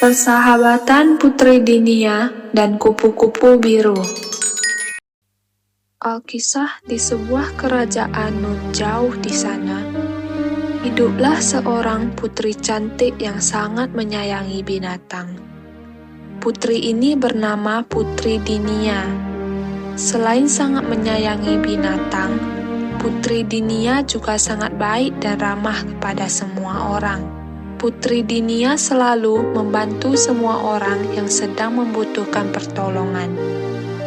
Persahabatan Putri Dinia dan Kupu-Kupu Biru. Alkisah di sebuah kerajaan nun jauh di sana, hiduplah seorang putri cantik yang sangat menyayangi binatang. Putri ini bernama Putri Dinia. Selain sangat menyayangi binatang, Putri Dinia juga sangat baik dan ramah kepada semua orang. Putri Dinia selalu membantu semua orang yang sedang membutuhkan pertolongan.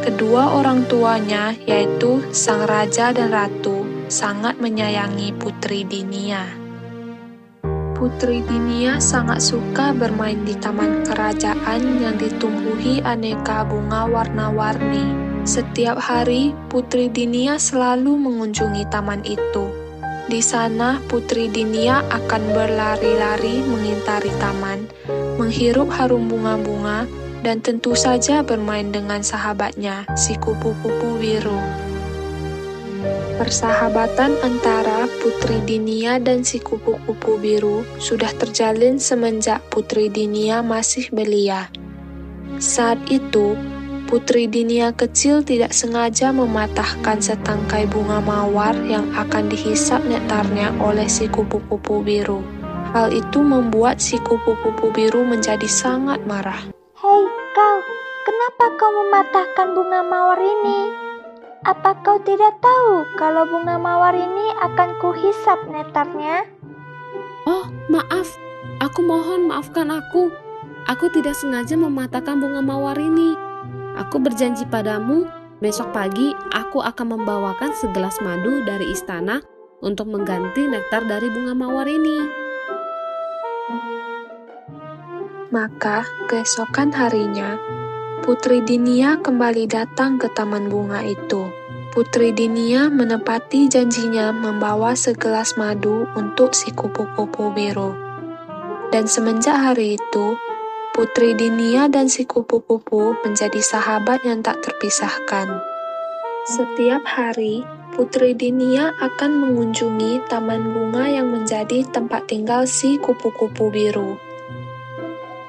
Kedua orang tuanya, yaitu sang raja dan ratu, sangat menyayangi Putri Dinia. Putri Dinia sangat suka bermain di taman kerajaan yang ditumbuhi aneka bunga warna-warni. Setiap hari, Putri Dinia selalu mengunjungi taman itu. Di sana, Putri Dinia akan berlari-lari mengitari taman, menghirup harum bunga-bunga, dan tentu saja bermain dengan sahabatnya, si kupu-kupu biru. Persahabatan antara Putri Dinia dan si kupu-kupu biru sudah terjalin semenjak Putri Dinia masih belia. Saat itu, Putri Dinia kecil tidak sengaja mematahkan setangkai bunga mawar yang akan dihisap nektarnya oleh si kupu-kupu biru. Hal itu membuat si kupu-kupu biru menjadi sangat marah. Hei kau, kenapa kau mematahkan bunga mawar ini? Apa kau tidak tahu kalau bunga mawar ini akan kuhisap nektarnya? Oh, maaf. Aku mohon maafkan aku. Aku tidak sengaja mematahkan bunga mawar ini. Aku berjanji padamu, besok pagi aku akan membawakan segelas madu dari istana untuk mengganti nektar dari bunga mawar ini. Maka, keesokan harinya, Putri Dinia kembali datang ke taman bunga itu. Putri Dinia menepati janjinya membawa segelas madu untuk si kupu-kupu biru. Dan semenjak hari itu, Putri Dinia dan si kupu-kupu menjadi sahabat yang tak terpisahkan. Setiap hari, Putri Dinia akan mengunjungi taman bunga yang menjadi tempat tinggal si kupu-kupu biru.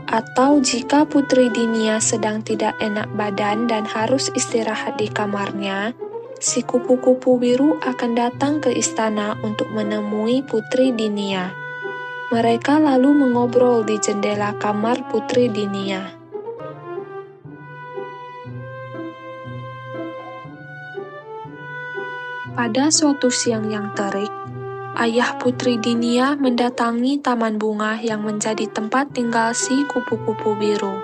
Atau jika Putri Dinia sedang tidak enak badan dan harus istirahat di kamarnya, si kupu-kupu biru akan datang ke istana untuk menemui Putri Dinia. Mereka lalu mengobrol di jendela kamar Putri Dinia. Pada suatu siang yang terik, ayah Putri Dinia mendatangi taman bunga yang menjadi tempat tinggal si kupu-kupu biru.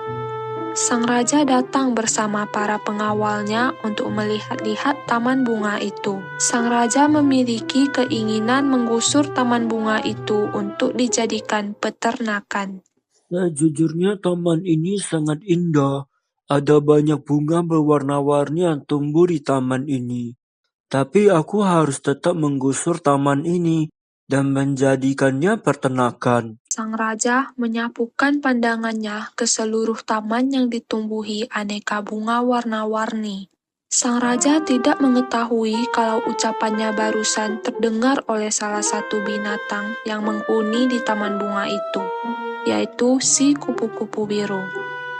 Sang raja datang bersama para pengawalnya untuk melihat-lihat taman bunga itu. Sang raja memiliki keinginan menggusur taman bunga itu untuk dijadikan peternakan. Sejujurnya taman ini sangat indah. Ada banyak bunga berwarna-warni yang tumbuh di taman ini. Tapi aku harus tetap menggusur taman ini dan menjadikannya peternakan. Sang raja menyapukan pandangannya ke seluruh taman yang ditumbuhi aneka bunga warna-warni. Sang raja tidak mengetahui kalau ucapannya barusan terdengar oleh salah satu binatang yang menghuni di taman bunga itu, yaitu si kupu-kupu biru.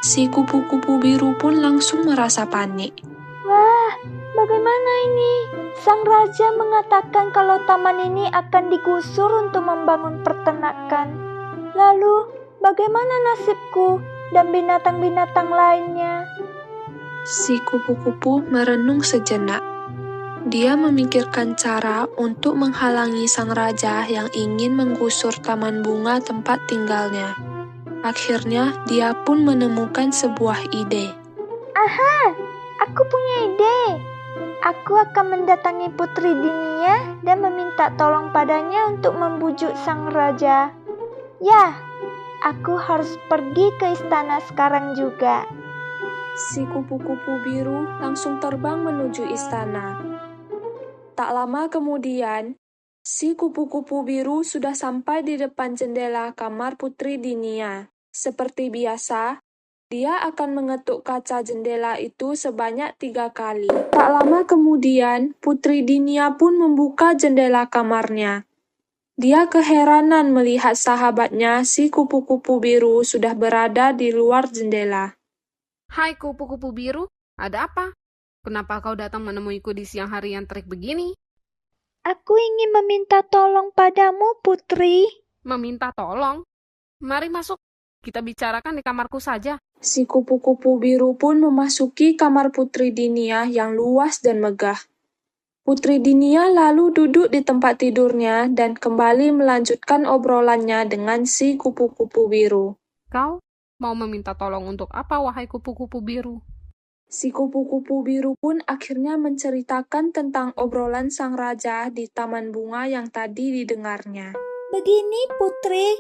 Si kupu-kupu biru pun langsung merasa panik. Wah, bagaimana ini? Sang raja mengatakan kalau taman ini akan digusur untuk membangun peternakan. Lalu, bagaimana nasibku dan binatang-binatang lainnya? Si kupu-kupu merenung sejenak. Dia memikirkan cara untuk menghalangi sang raja yang ingin menggusur taman bunga tempat tinggalnya. Akhirnya, dia pun menemukan sebuah ide. Aha, aku punya ide. Aku akan mendatangi Putri Dinia dan meminta tolong padanya untuk membujuk sang raja. Ya, aku harus pergi ke istana sekarang juga. Si kupu-kupu biru langsung terbang menuju istana. Tak lama kemudian, si kupu-kupu biru sudah sampai di depan jendela kamar Putri Dinia. Seperti biasa, dia akan mengetuk kaca jendela itu sebanyak 3 kali. Tak lama kemudian, Putri Dinia pun membuka jendela kamarnya. Dia keheranan melihat sahabatnya si kupu-kupu biru sudah berada di luar jendela. Hai kupu-kupu biru, ada apa? Kenapa kau datang menemuiku di siang hari yang terik begini? Aku ingin meminta tolong padamu, Putri. Meminta tolong? Mari masuk, kita bicarakan di kamarku saja. Si kupu-kupu biru pun memasuki kamar Putri Dinia yang luas dan megah. Putri Dinia lalu duduk di tempat tidurnya dan kembali melanjutkan obrolannya dengan si kupu-kupu biru. Kau mau meminta tolong untuk apa, wahai kupu-kupu biru? Si kupu-kupu biru pun akhirnya menceritakan tentang obrolan sang raja di taman bunga yang tadi didengarnya. Begini, Putri.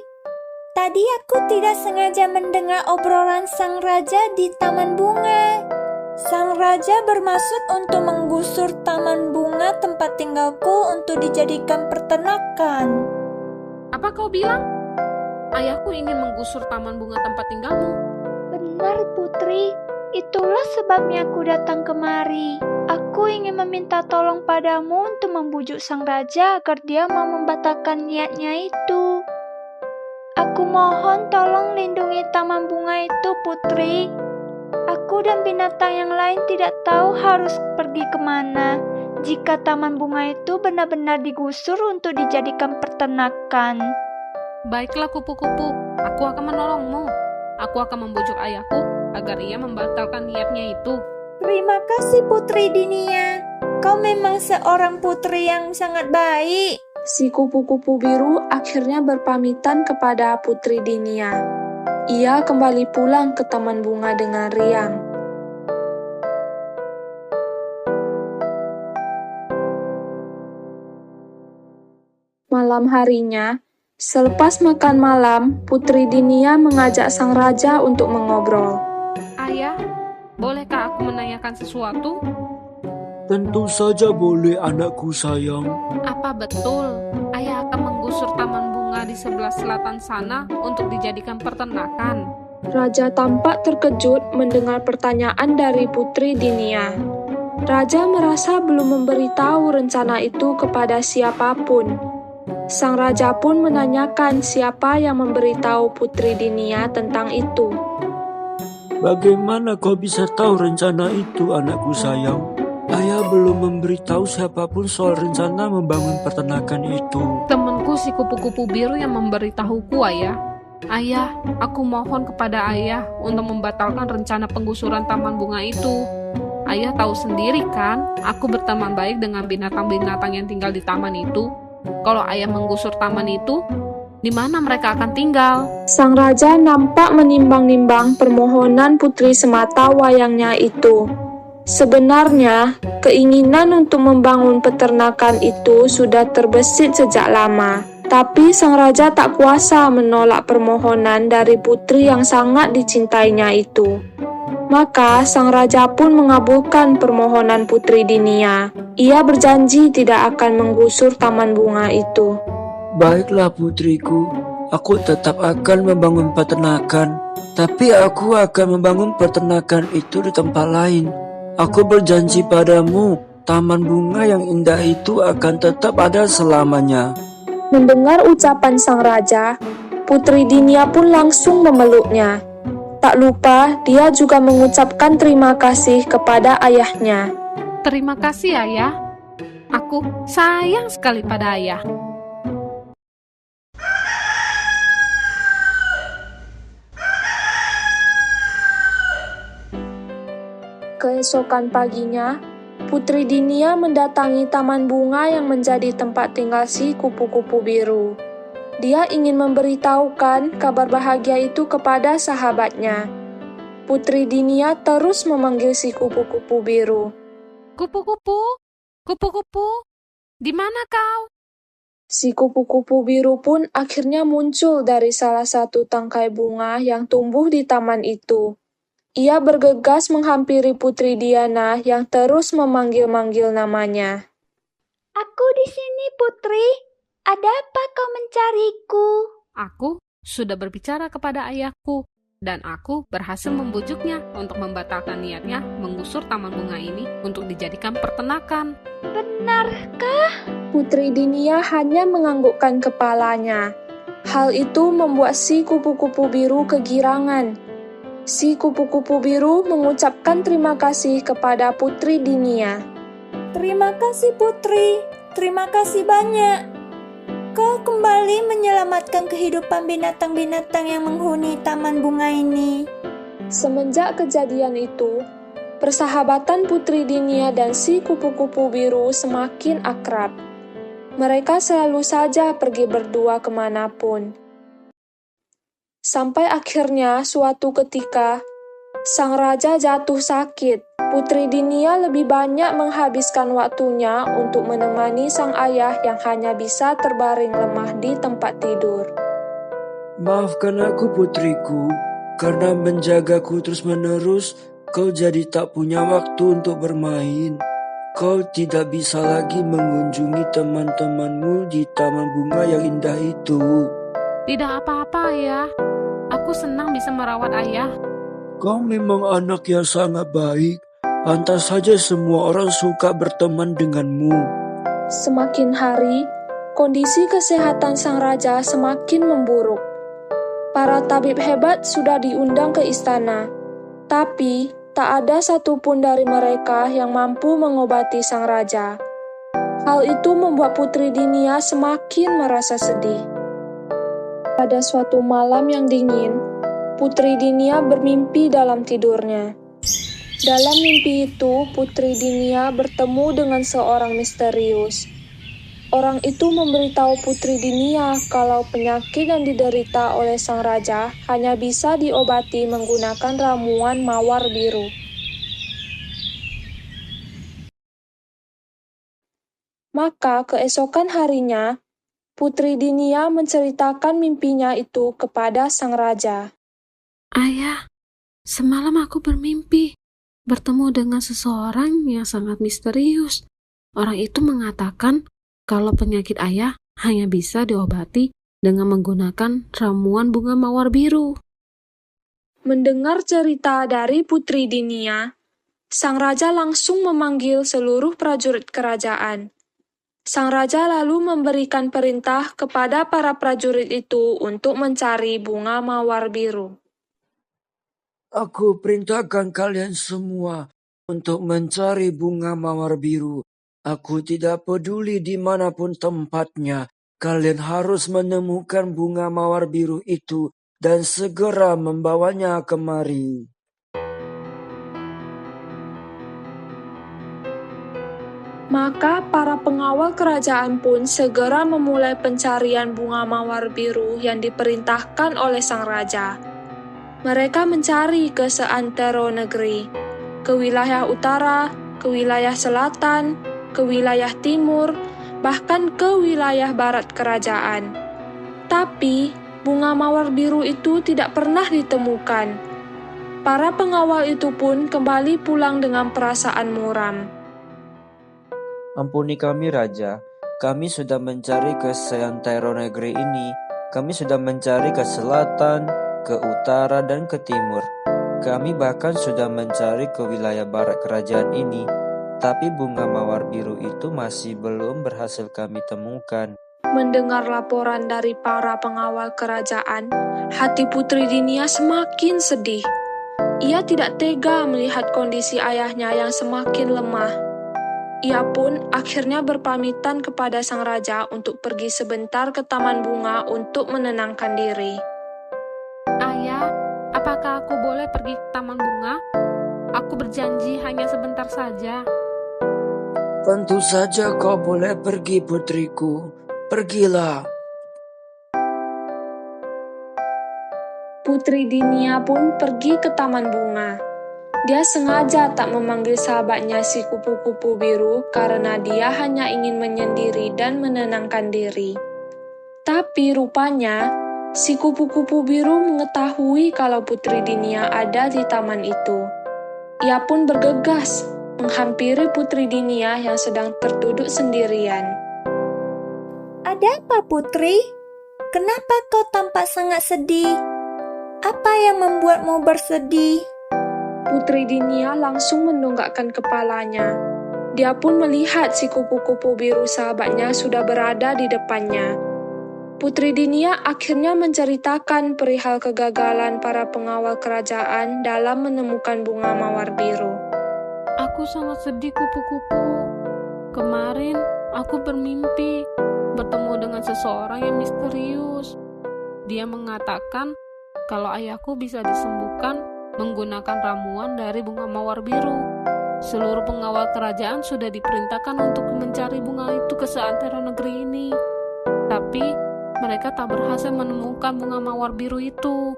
Tadi aku tidak sengaja mendengar obrolan sang raja di taman bunga. Sang raja bermaksud untuk menggusur taman bunga tempat tinggalku untuk dijadikan peternakan. Apa kau bilang? Ayahku ingin menggusur taman bunga tempat tinggalmu. Benar, Putri. Itulah sebabnya aku datang kemari. Aku ingin meminta tolong padamu untuk membujuk sang raja agar dia mau membatalkan niatnya itu. Aku mohon tolong lindungi taman bunga itu, Putri. Aku dan binatang yang lain tidak tahu harus pergi kemana jika taman bunga itu benar-benar digusur untuk dijadikan peternakan. Baiklah kupu-kupu, aku akan menolongmu. Aku akan membujuk ayahku agar ia membatalkan niatnya itu. Terima kasih, Putri Dinia. Kau memang seorang putri yang sangat baik. Si kupu-kupu biru akhirnya berpamitan kepada Putri Dinia. Ia kembali pulang ke taman bunga dengan riang. Malam harinya, selepas makan malam, Putri Dinia mengajak sang raja untuk mengobrol. Ayah, bolehkah aku menanyakan sesuatu? Tentu saja boleh, anakku sayang. Apa betul ayah akan menggusur taman bunga di sebelah selatan sana untuk dijadikan peternakan? Raja tampak terkejut mendengar pertanyaan dari Putri Dinia. Raja merasa belum memberitahu rencana itu kepada siapapun. Sang raja pun menanyakan siapa yang memberitahu Putri Dinia tentang itu. Bagaimana kau bisa tahu rencana itu, anakku sayang? Ayah belum memberitahu siapapun soal rencana membangun peternakan itu. Temanku si kupu-kupu biru yang memberitahuku, ayah. Ayah, aku mohon kepada ayah untuk membatalkan rencana penggusuran taman bunga itu. Ayah tahu sendiri kan, aku berteman baik dengan binatang-binatang yang tinggal di taman itu. Kalau ayah menggusur taman itu, di mana mereka akan tinggal? Sang raja nampak menimbang-nimbang permohonan putri semata wayangnya itu. Sebenarnya, keinginan untuk membangun peternakan itu sudah terbesit sejak lama. Tapi sang raja tak kuasa menolak permohonan dari putri yang sangat dicintainya itu. Maka sang raja pun mengabulkan permohonan Putri Dinia. Ia berjanji tidak akan menggusur taman bunga itu. Baiklah putriku, aku tetap akan membangun peternakan. Tapi aku akan membangun peternakan itu di tempat lain. Aku berjanji padamu, taman bunga yang indah itu akan tetap ada selamanya. Mendengar ucapan sang raja, Putri Dinia pun langsung memeluknya. Tak lupa, dia juga mengucapkan terima kasih kepada ayahnya. Terima kasih, ayah. Aku sayang sekali pada ayah. Keesokan paginya, Putri Dinia mendatangi taman bunga yang menjadi tempat tinggal si kupu-kupu biru. Dia ingin memberitahukan kabar bahagia itu kepada sahabatnya. Putri Dinia terus memanggil si kupu-kupu biru. Kupu-kupu, kupu-kupu, di mana kau? Si kupu-kupu biru pun akhirnya muncul dari salah satu tangkai bunga yang tumbuh di taman itu. Ia bergegas menghampiri Putri Diana yang terus memanggil-manggil namanya. Aku di sini, Putri. Ada apa kau mencariku? Aku sudah berbicara kepada ayahku. Dan aku berhasil membujuknya untuk membatalkan niatnya menggusur taman bunga ini untuk dijadikan peternakan. Benarkah? Putri Dinia hanya menganggukkan kepalanya. Hal itu membuat si kupu-kupu biru kegirangan. Si kupu-kupu biru mengucapkan terima kasih kepada Putri Dinia. Terima kasih Putri, terima kasih banyak. Kau kembali menyelamatkan kehidupan binatang-binatang yang menghuni taman bunga ini. Semenjak kejadian itu, persahabatan Putri Dinia dan si kupu-kupu biru semakin akrab. Mereka selalu saja pergi berdua kemanapun. Sampai akhirnya suatu ketika, sang raja jatuh sakit. Putri Dinia lebih banyak menghabiskan waktunya untuk menemani sang ayah yang hanya bisa terbaring lemah di tempat tidur. Maafkan aku putriku, karena menjagaku terus-menerus, kau jadi tak punya waktu untuk bermain. Kau tidak bisa lagi mengunjungi teman-temanmu di taman bunga yang indah itu. Tidak apa-apa, Ayah. Aku senang bisa merawat Ayah. Kau memang anak yang sangat baik. Pantas saja semua orang suka berteman denganmu. Semakin hari, kondisi kesehatan sang raja semakin memburuk. Para tabib hebat sudah diundang ke istana, tapi tak ada satupun dari mereka yang mampu mengobati sang raja. Hal itu membuat Putri Dinia semakin merasa sedih. Pada suatu malam yang dingin, Putri Dinia bermimpi dalam tidurnya. Dalam mimpi itu, Putri Dinia bertemu dengan seorang misterius. Orang itu memberitahu Putri Dinia kalau penyakit yang diderita oleh sang raja hanya bisa diobati menggunakan ramuan mawar biru. Maka keesokan harinya, Putri Dinia menceritakan mimpinya itu kepada sang raja. Ayah, semalam aku bermimpi bertemu dengan seseorang yang sangat misterius. Orang itu mengatakan kalau penyakit Ayah hanya bisa diobati dengan menggunakan ramuan bunga mawar biru. Mendengar cerita dari Putri Dinia, sang raja langsung memanggil seluruh prajurit kerajaan. Sang raja lalu memberikan perintah kepada para prajurit itu untuk mencari bunga mawar biru. Aku perintahkan kalian semua untuk mencari bunga mawar biru. Aku tidak peduli dimanapun tempatnya. Kalian harus menemukan bunga mawar biru itu dan segera membawanya kemari. Maka para pengawal kerajaan pun segera memulai pencarian bunga mawar biru yang diperintahkan oleh sang raja. Mereka mencari ke seantero negeri, ke wilayah utara, ke wilayah selatan, ke wilayah timur, bahkan ke wilayah barat kerajaan. Tapi bunga mawar biru itu tidak pernah ditemukan. Para pengawal itu pun kembali pulang dengan perasaan muram. Ampuni kami, Raja. Kami sudah mencari ke seantero negeri ini. Kami sudah mencari ke selatan, ke utara, dan ke timur. Kami bahkan sudah mencari ke wilayah barat kerajaan ini. Tapi bunga mawar biru itu masih belum berhasil kami temukan. Mendengar laporan dari para pengawal kerajaan, hati Putri Dinia semakin sedih. Ia tidak tega melihat kondisi ayahnya yang semakin lemah. Ia pun akhirnya berpamitan kepada sang raja untuk pergi sebentar ke taman bunga untuk menenangkan diri. Ayah, apakah aku boleh pergi ke taman bunga? Aku berjanji hanya sebentar saja. Tentu saja kau boleh pergi, putriku. Pergilah. Putri Dinia pun pergi ke taman bunga. Dia sengaja tak memanggil sahabatnya si kupu-kupu biru karena dia hanya ingin menyendiri dan menenangkan diri. Tapi rupanya, si kupu-kupu biru mengetahui kalau Putri Dinia ada di taman itu. Ia pun bergegas menghampiri Putri Dinia yang sedang terduduk sendirian. Ada apa Putri? Kenapa kau tampak sangat sedih? Apa yang membuatmu bersedih? Putri Dinia langsung mendongakkan kepalanya. Dia pun melihat si kupu-kupu biru sahabatnya sudah berada di depannya. Putri Dinia akhirnya menceritakan perihal kegagalan para pengawal kerajaan dalam menemukan bunga mawar biru. Aku sangat sedih, kupu-kupu. Kemarin aku bermimpi bertemu dengan seseorang yang misterius. Dia mengatakan kalau ayahku bisa disembuhkan menggunakan ramuan dari bunga mawar biru. Seluruh pengawal kerajaan sudah diperintahkan untuk mencari bunga itu ke seantero negeri ini. Tapi mereka tak berhasil menemukan bunga mawar biru itu.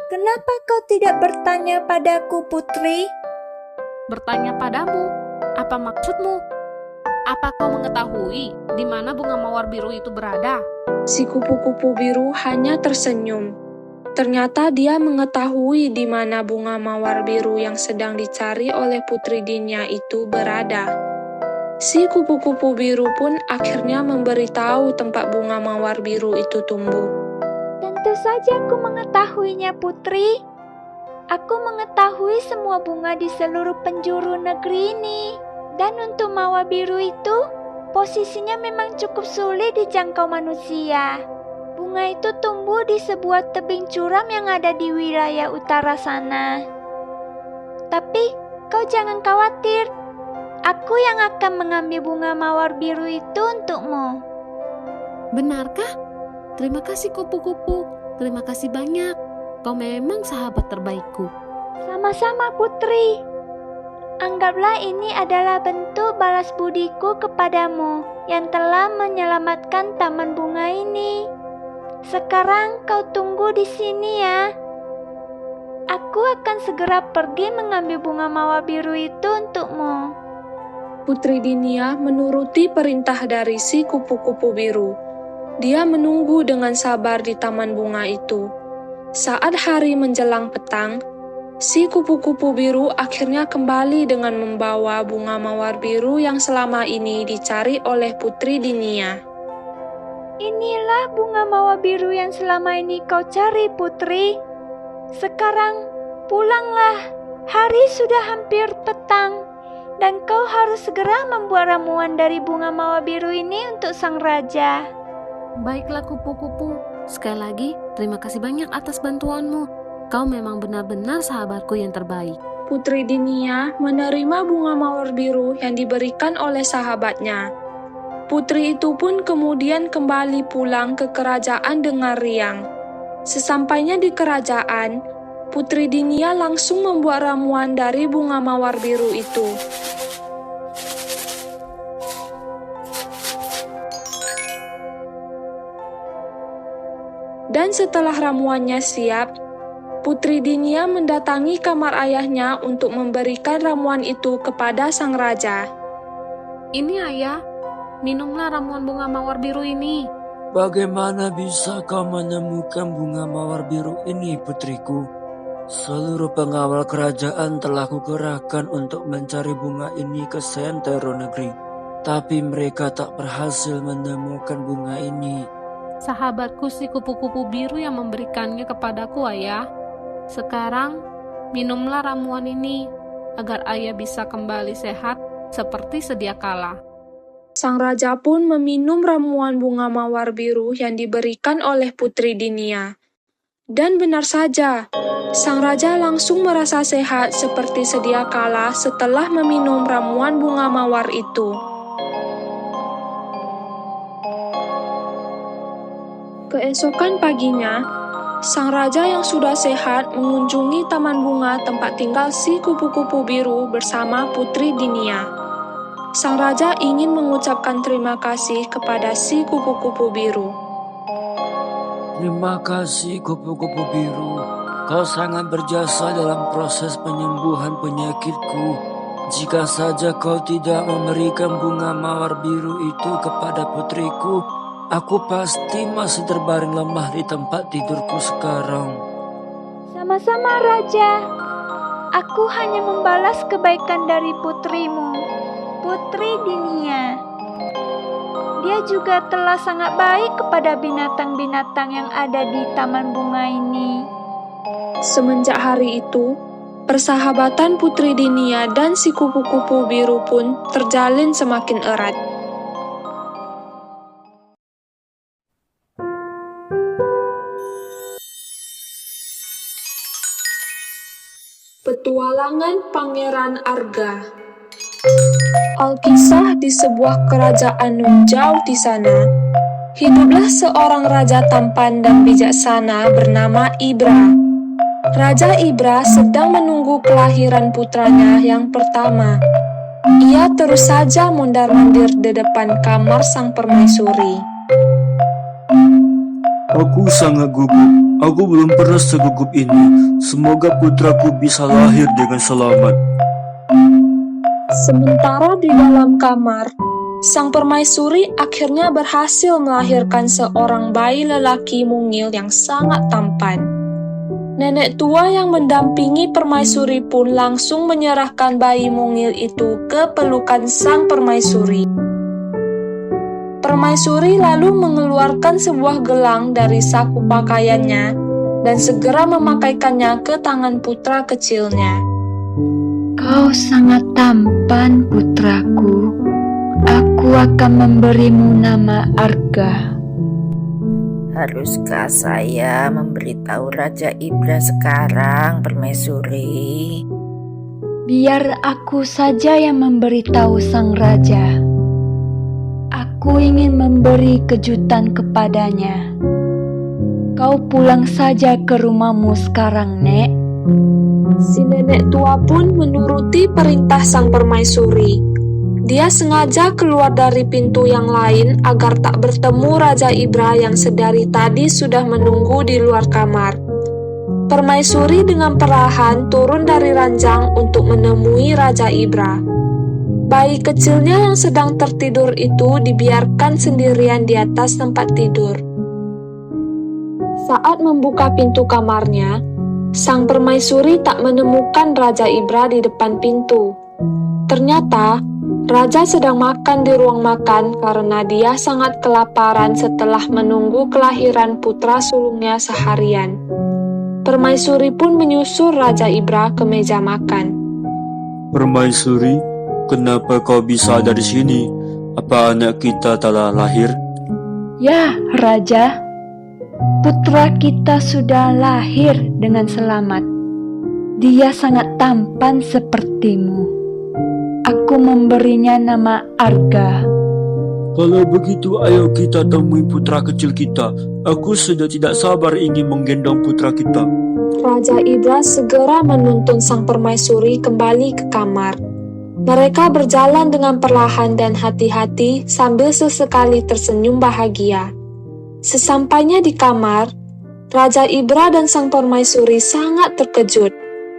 Kenapa kau tidak bertanya padaku, Putri? Bertanya padamu, apa maksudmu? Apa kau mengetahui di mana bunga mawar biru itu berada? Si kupu-kupu biru hanya tersenyum. Ternyata dia mengetahui di mana bunga mawar biru yang sedang dicari oleh Putri Dinia itu berada. Si kupu-kupu biru pun akhirnya memberitahu tempat bunga mawar biru itu tumbuh. Tentu saja aku mengetahuinya, Putri. Aku mengetahui semua bunga di seluruh penjuru negeri ini. Dan untuk mawar biru itu, posisinya memang cukup sulit dijangkau manusia. Bunga itu tumbuh di sebuah tebing curam yang ada di wilayah utara sana. Tapi kau jangan khawatir, aku yang akan mengambil bunga mawar biru itu untukmu. Benarkah? Terima kasih kupu-kupu. Terima kasih banyak. Kau memang sahabat terbaikku. Sama-sama, Putri. Anggaplah ini adalah bentuk balas budiku kepadamu yang telah menyelamatkan taman bunga ini. Sekarang kau tunggu di sini ya. Aku akan segera pergi mengambil bunga mawar biru itu untukmu. Putri Dinia menuruti perintah dari si kupu-kupu biru. Dia menunggu dengan sabar di taman bunga itu. Saat hari menjelang petang, si kupu-kupu biru akhirnya kembali dengan membawa bunga mawar biru yang selama ini dicari oleh Putri Dinia. Inilah bunga mawar biru yang selama ini kau cari, Putri. Sekarang pulanglah. Hari sudah hampir petang. Dan kau harus segera membuat ramuan dari bunga mawar biru ini untuk sang raja. Baiklah kupu-kupu. Sekali lagi, terima kasih banyak atas bantuanmu. Kau memang benar-benar sahabatku yang terbaik. Putri Dinia menerima bunga mawar biru yang diberikan oleh sahabatnya. Putri itu pun kemudian kembali pulang ke kerajaan dengan riang. Sesampainya di kerajaan, Putri Dinia langsung membuat ramuan dari bunga mawar biru itu. Dan setelah ramuannya siap, Putri Dinia mendatangi kamar ayahnya untuk memberikan ramuan itu kepada sang raja. Ini ayah, minumlah ramuan bunga mawar biru ini. Bagaimana bisa kau menemukan bunga mawar biru ini, putriku? Seluruh pengawal kerajaan telah kukerahkan untuk mencari bunga ini ke seantero negeri. Tapi mereka tak berhasil menemukan bunga ini. Sahabatku si kupu-kupu biru yang memberikannya kepadaku, ayah. Sekarang, minumlah ramuan ini agar ayah bisa kembali sehat seperti sedia kala. Sang raja pun meminum ramuan bunga mawar biru yang diberikan oleh Putri Dinia. Dan benar saja, sang raja langsung merasa sehat seperti sedia kala setelah meminum ramuan bunga mawar itu. Keesokan paginya, sang raja yang sudah sehat mengunjungi taman bunga tempat tinggal si kupu-kupu biru bersama Putri Dinia. Sang raja ingin mengucapkan terima kasih kepada si kupu-kupu biru. Terima kasih kupu-kupu biru. Kau sangat berjasa dalam proses penyembuhan penyakitku. Jika saja kau tidak memberikan bunga mawar biru itu kepada putriku, aku pasti masih terbaring lemah di tempat tidurku sekarang. Sama-sama, Raja. Aku hanya membalas kebaikan dari putrimu, Putri Dinia. Dia juga telah sangat baik kepada binatang-binatang yang ada di taman bunga ini. Semenjak hari itu, persahabatan Putri Dinia dan si kupu-kupu biru pun terjalin semakin erat. Petualangan Pangeran Arga. Alkisah di sebuah kerajaan nun jauh di sana, hiduplah seorang raja tampan dan bijaksana bernama Ibra. Raja Ibra sedang menunggu kelahiran putranya yang pertama. Ia terus saja mondar-mandir di depan kamar sang permaisuri. Aku sangat gugup. Aku belum pernah segugup ini. Semoga putraku bisa lahir dengan selamat. Sementara di dalam kamar, sang permaisuri akhirnya berhasil melahirkan seorang bayi lelaki mungil yang sangat tampan. Nenek tua yang mendampingi permaisuri pun langsung menyerahkan bayi mungil itu ke pelukan sang permaisuri. Permaisuri lalu mengeluarkan sebuah gelang dari saku pakaiannya dan segera memakaikannya ke tangan putra kecilnya. Kau sangat tampan, putraku. Aku akan memberimu nama Arga. Haruskah saya memberitahu Raja Ibra sekarang, permaisuri? Biar aku saja yang memberitahu sang raja. Aku ingin memberi kejutan kepadanya. Kau pulang saja ke rumahmu sekarang, Nek. Si nenek tua pun menuruti perintah sang permaisuri. Dia sengaja keluar dari pintu yang lain agar tak bertemu Raja Ibra yang sedari tadi sudah menunggu di luar kamar. Permaisuri dengan perlahan turun dari ranjang untuk menemui Raja Ibra. Bayi kecilnya yang sedang tertidur itu dibiarkan sendirian di atas tempat tidur. Saat membuka pintu kamarnya, sang permaisuri tak menemukan Raja Ibra di depan pintu. Ternyata, Raja sedang makan di ruang makan karena dia sangat kelaparan setelah menunggu kelahiran putra sulungnya seharian. Permaisuri pun menyusul Raja Ibra ke meja makan. Permaisuri, kenapa kau bisa ada di sini? Apa anak kita telah lahir? Ya, Raja. Putra kita sudah lahir dengan selamat. Dia sangat tampan sepertimu. Aku memberinya nama Arga. Kalau begitu, ayo kita temui putra kecil kita. Aku sudah tidak sabar ingin menggendong putra kita. Raja Ibra segera menuntun sang permaisuri kembali ke kamar. Mereka berjalan dengan perlahan dan hati-hati sambil sesekali tersenyum bahagia. Sesampainya di kamar, Raja Ibra dan sang permaisuri sangat terkejut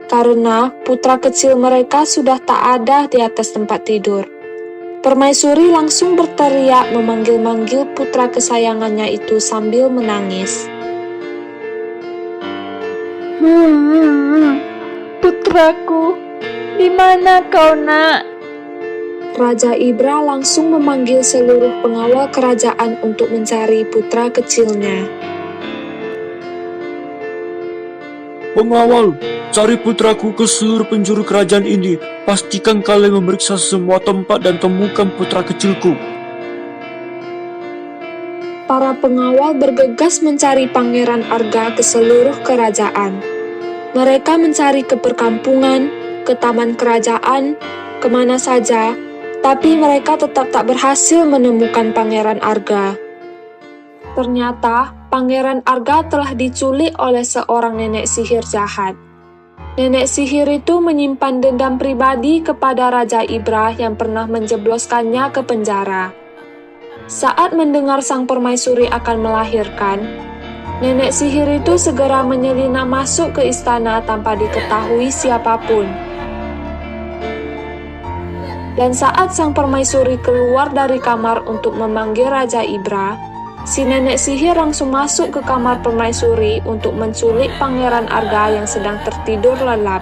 karena putra kecil mereka sudah tak ada di atas tempat tidur. Permaisuri langsung berteriak memanggil-manggil putra kesayangannya itu sambil menangis. Putraku, di mana kau, Nak? Raja Ibra langsung memanggil seluruh pengawal kerajaan untuk mencari putra kecilnya. Pengawal, cari putraku ke seluruh penjuru kerajaan ini. Pastikan kalian memeriksa semua tempat dan temukan putra kecilku. Para pengawal bergegas mencari Pangeran Arga ke seluruh kerajaan. Mereka mencari ke perkampungan, ke taman kerajaan, kemana saja, tapi mereka tetap tak berhasil menemukan Pangeran Arga. Ternyata, Pangeran Arga telah diculik oleh seorang nenek sihir jahat. Nenek sihir itu menyimpan dendam pribadi kepada Raja Ibra yang pernah menjebloskannya ke penjara. Saat mendengar sang permaisuri akan melahirkan, nenek sihir itu segera menyelinap masuk ke istana tanpa diketahui siapapun. Dan saat sang permaisuri keluar dari kamar untuk memanggil Raja Ibra, si nenek sihir langsung masuk ke kamar permaisuri untuk menculik Pangeran Arga yang sedang tertidur lelap.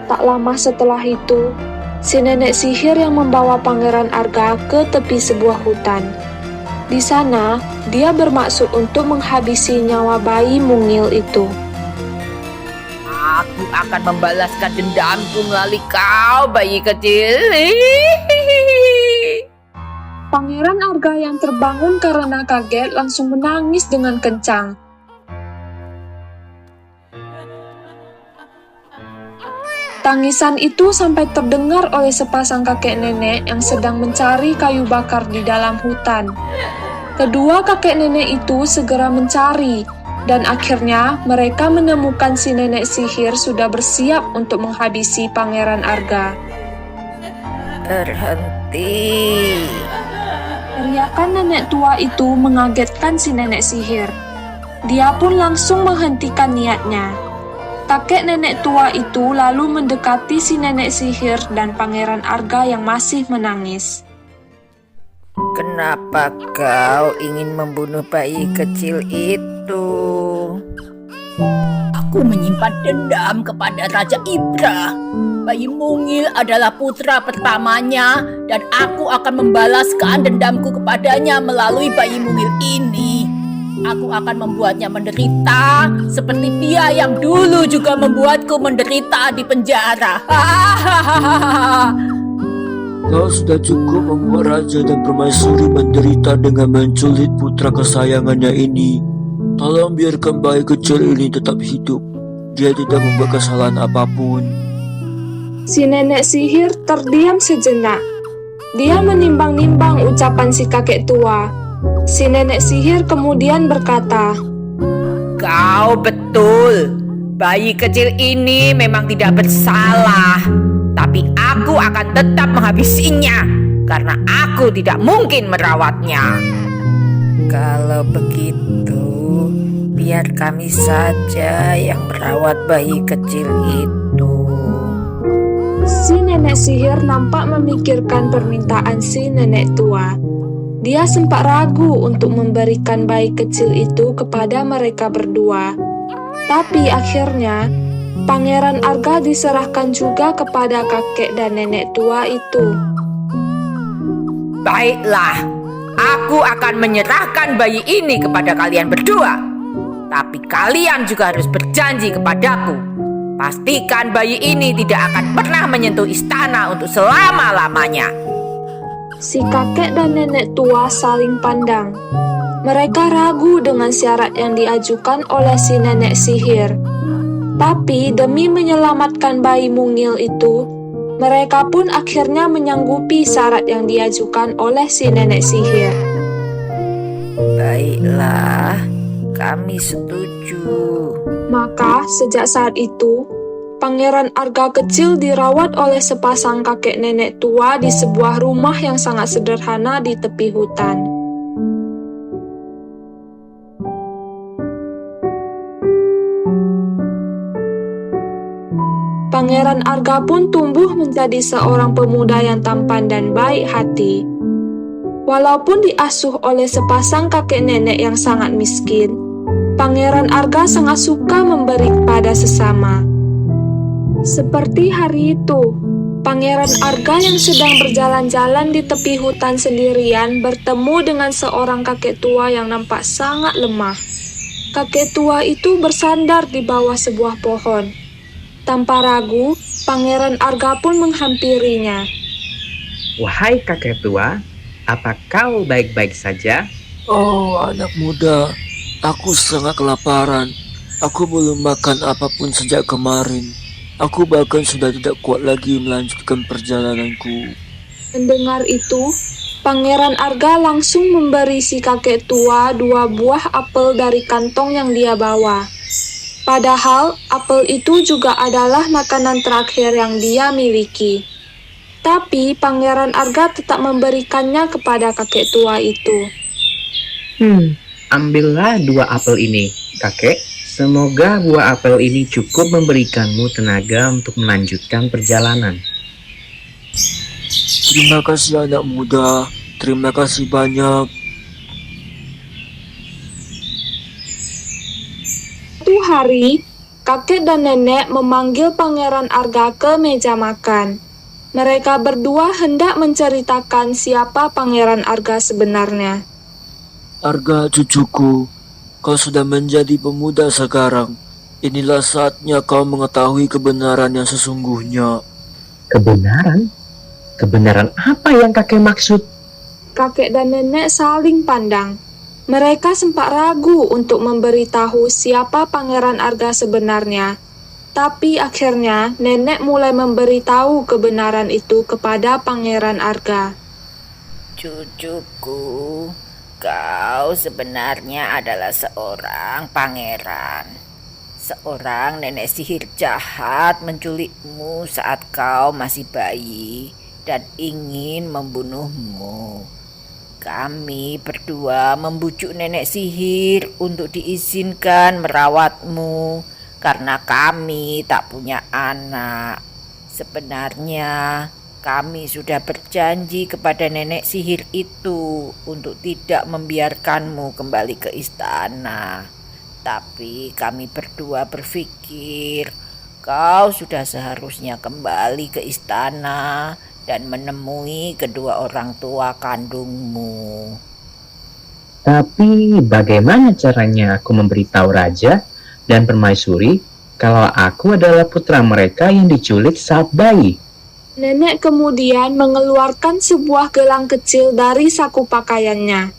Tak lama setelah itu, si nenek sihir yang membawa Pangeran Arga ke tepi sebuah hutan. Di sana, dia bermaksud untuk menghabisi nyawa bayi mungil itu. Aku akan membalaskan dendamku melalui kau, bayi kecil. Pangeran Arga yang terbangun karena kaget langsung menangis dengan kencang. Tangisan itu sampai terdengar oleh sepasang kakek nenek yang sedang mencari kayu bakar di dalam hutan. Kedua kakek nenek itu segera mencari, dan akhirnya mereka menemukan si nenek sihir sudah bersiap untuk menghabisi Pangeran Arga. Berhenti. Teriakan nenek tua itu mengagetkan si nenek sihir. Dia pun langsung menghentikan niatnya. Kakek nenek tua itu lalu mendekati si nenek sihir dan Pangeran Arga yang masih menangis. Kenapa kau ingin membunuh bayi kecil itu? Aku menyimpan dendam kepada Raja Ibra. Bayi mungil adalah putra pertamanya dan aku akan membalaskan dendamku kepadanya melalui bayi mungil ini. Aku akan membuatnya menderita seperti dia yang dulu juga membuatku menderita di penjara. Kau sudah cukup membuat raja dan permaisuri menderita dengan menculik putra kesayangannya ini. Tolong biarkan bayi kecil ini tetap hidup. Dia tidak membuat kesalahan apapun. Si nenek sihir terdiam sejenak. Dia menimbang-nimbang ucapan si kakek tua. Si nenek sihir kemudian berkata, Kau betul. Bayi kecil ini memang tidak bersalah. Tapi aku akan tetap menghabisinya karena aku tidak mungkin merawatnya. Kalau begitu, biar kami saja yang merawat bayi kecil itu. si nenek sihir nampak memikirkan permintaan si nenek tua. Dia sempat ragu untuk memberikan bayi kecil itu kepada mereka berdua. Tapi akhirnya, Pangeran Arga diserahkan juga kepada kakek dan nenek tua itu. Baiklah, aku akan menyerahkan bayi ini kepada kalian berdua. Tapi kalian juga harus berjanji kepadaku. Pastikan bayi ini tidak akan pernah menyentuh istana untuk selama-lamanya. Si kakek dan nenek tua saling pandang. Mereka ragu dengan syarat yang diajukan oleh si nenek sihir. Tapi demi menyelamatkan bayi mungil itu, mereka pun akhirnya menyanggupi syarat yang diajukan oleh si nenek sihir. Baiklah, kami setuju. Maka sejak saat itu, Pangeran Arga kecil dirawat oleh sepasang kakek nenek tua di sebuah rumah yang sangat sederhana di tepi hutan. Pangeran Arga pun tumbuh menjadi seorang pemuda yang tampan dan baik hati. Walaupun diasuh oleh sepasang kakek nenek yang sangat miskin, Pangeran Arga sangat suka memberi kepada sesama. Seperti hari itu, Pangeran Arga yang sedang berjalan-jalan di tepi hutan sendirian bertemu dengan seorang kakek tua yang nampak sangat lemah. Kakek tua itu bersandar di bawah sebuah pohon. Tanpa ragu, Pangeran Arga pun menghampirinya. Wahai kakek tua, apa kau baik-baik saja? Oh, anak muda, aku sangat kelaparan. Aku belum makan apapun sejak kemarin. Aku bahkan sudah tidak kuat lagi melanjutkan perjalananku. Mendengar itu, Pangeran Arga langsung memberi si kakek tua 2 buah apel dari kantong yang dia bawa. Padahal, apel itu juga adalah makanan terakhir yang dia miliki. Tapi, Pangeran Arga tetap memberikannya kepada kakek tua itu. Ambillah 2 apel ini, kakek. Semoga buah apel ini cukup memberikanmu tenaga untuk melanjutkan perjalanan. Terima kasih anak muda, terima kasih banyak. Suatu hari, kakek dan nenek memanggil Pangeran Arga ke meja makan. Mereka berdua hendak menceritakan siapa Pangeran Arga sebenarnya. Arga, cucuku, kau sudah menjadi pemuda sekarang. Inilah saatnya kau mengetahui kebenaran yang sesungguhnya. Kebenaran? Kebenaran apa yang kakek maksud? Kakek dan nenek saling pandang. Mereka sempat ragu untuk memberitahu siapa Pangeran Arga sebenarnya. Tapi akhirnya nenek mulai memberitahu kebenaran itu kepada Pangeran Arga. Cucuku, kau sebenarnya adalah seorang pangeran. Seorang nenek sihir jahat menculikmu saat kau masih bayi dan ingin membunuhmu. Kami berdua membujuk nenek sihir untuk diizinkan merawatmu karena kami tak punya anak. Sebenarnya kami sudah berjanji kepada nenek sihir itu untuk tidak membiarkanmu kembali ke istana. Tapi kami berdua berpikir kau sudah seharusnya kembali ke istana dan menemui kedua orang tua kandungmu. Tapi bagaimana caranya aku memberitahu raja dan permaisuri kalau aku adalah putra mereka yang diculik saat bayi? Nenek kemudian mengeluarkan sebuah gelang kecil dari saku pakaiannya.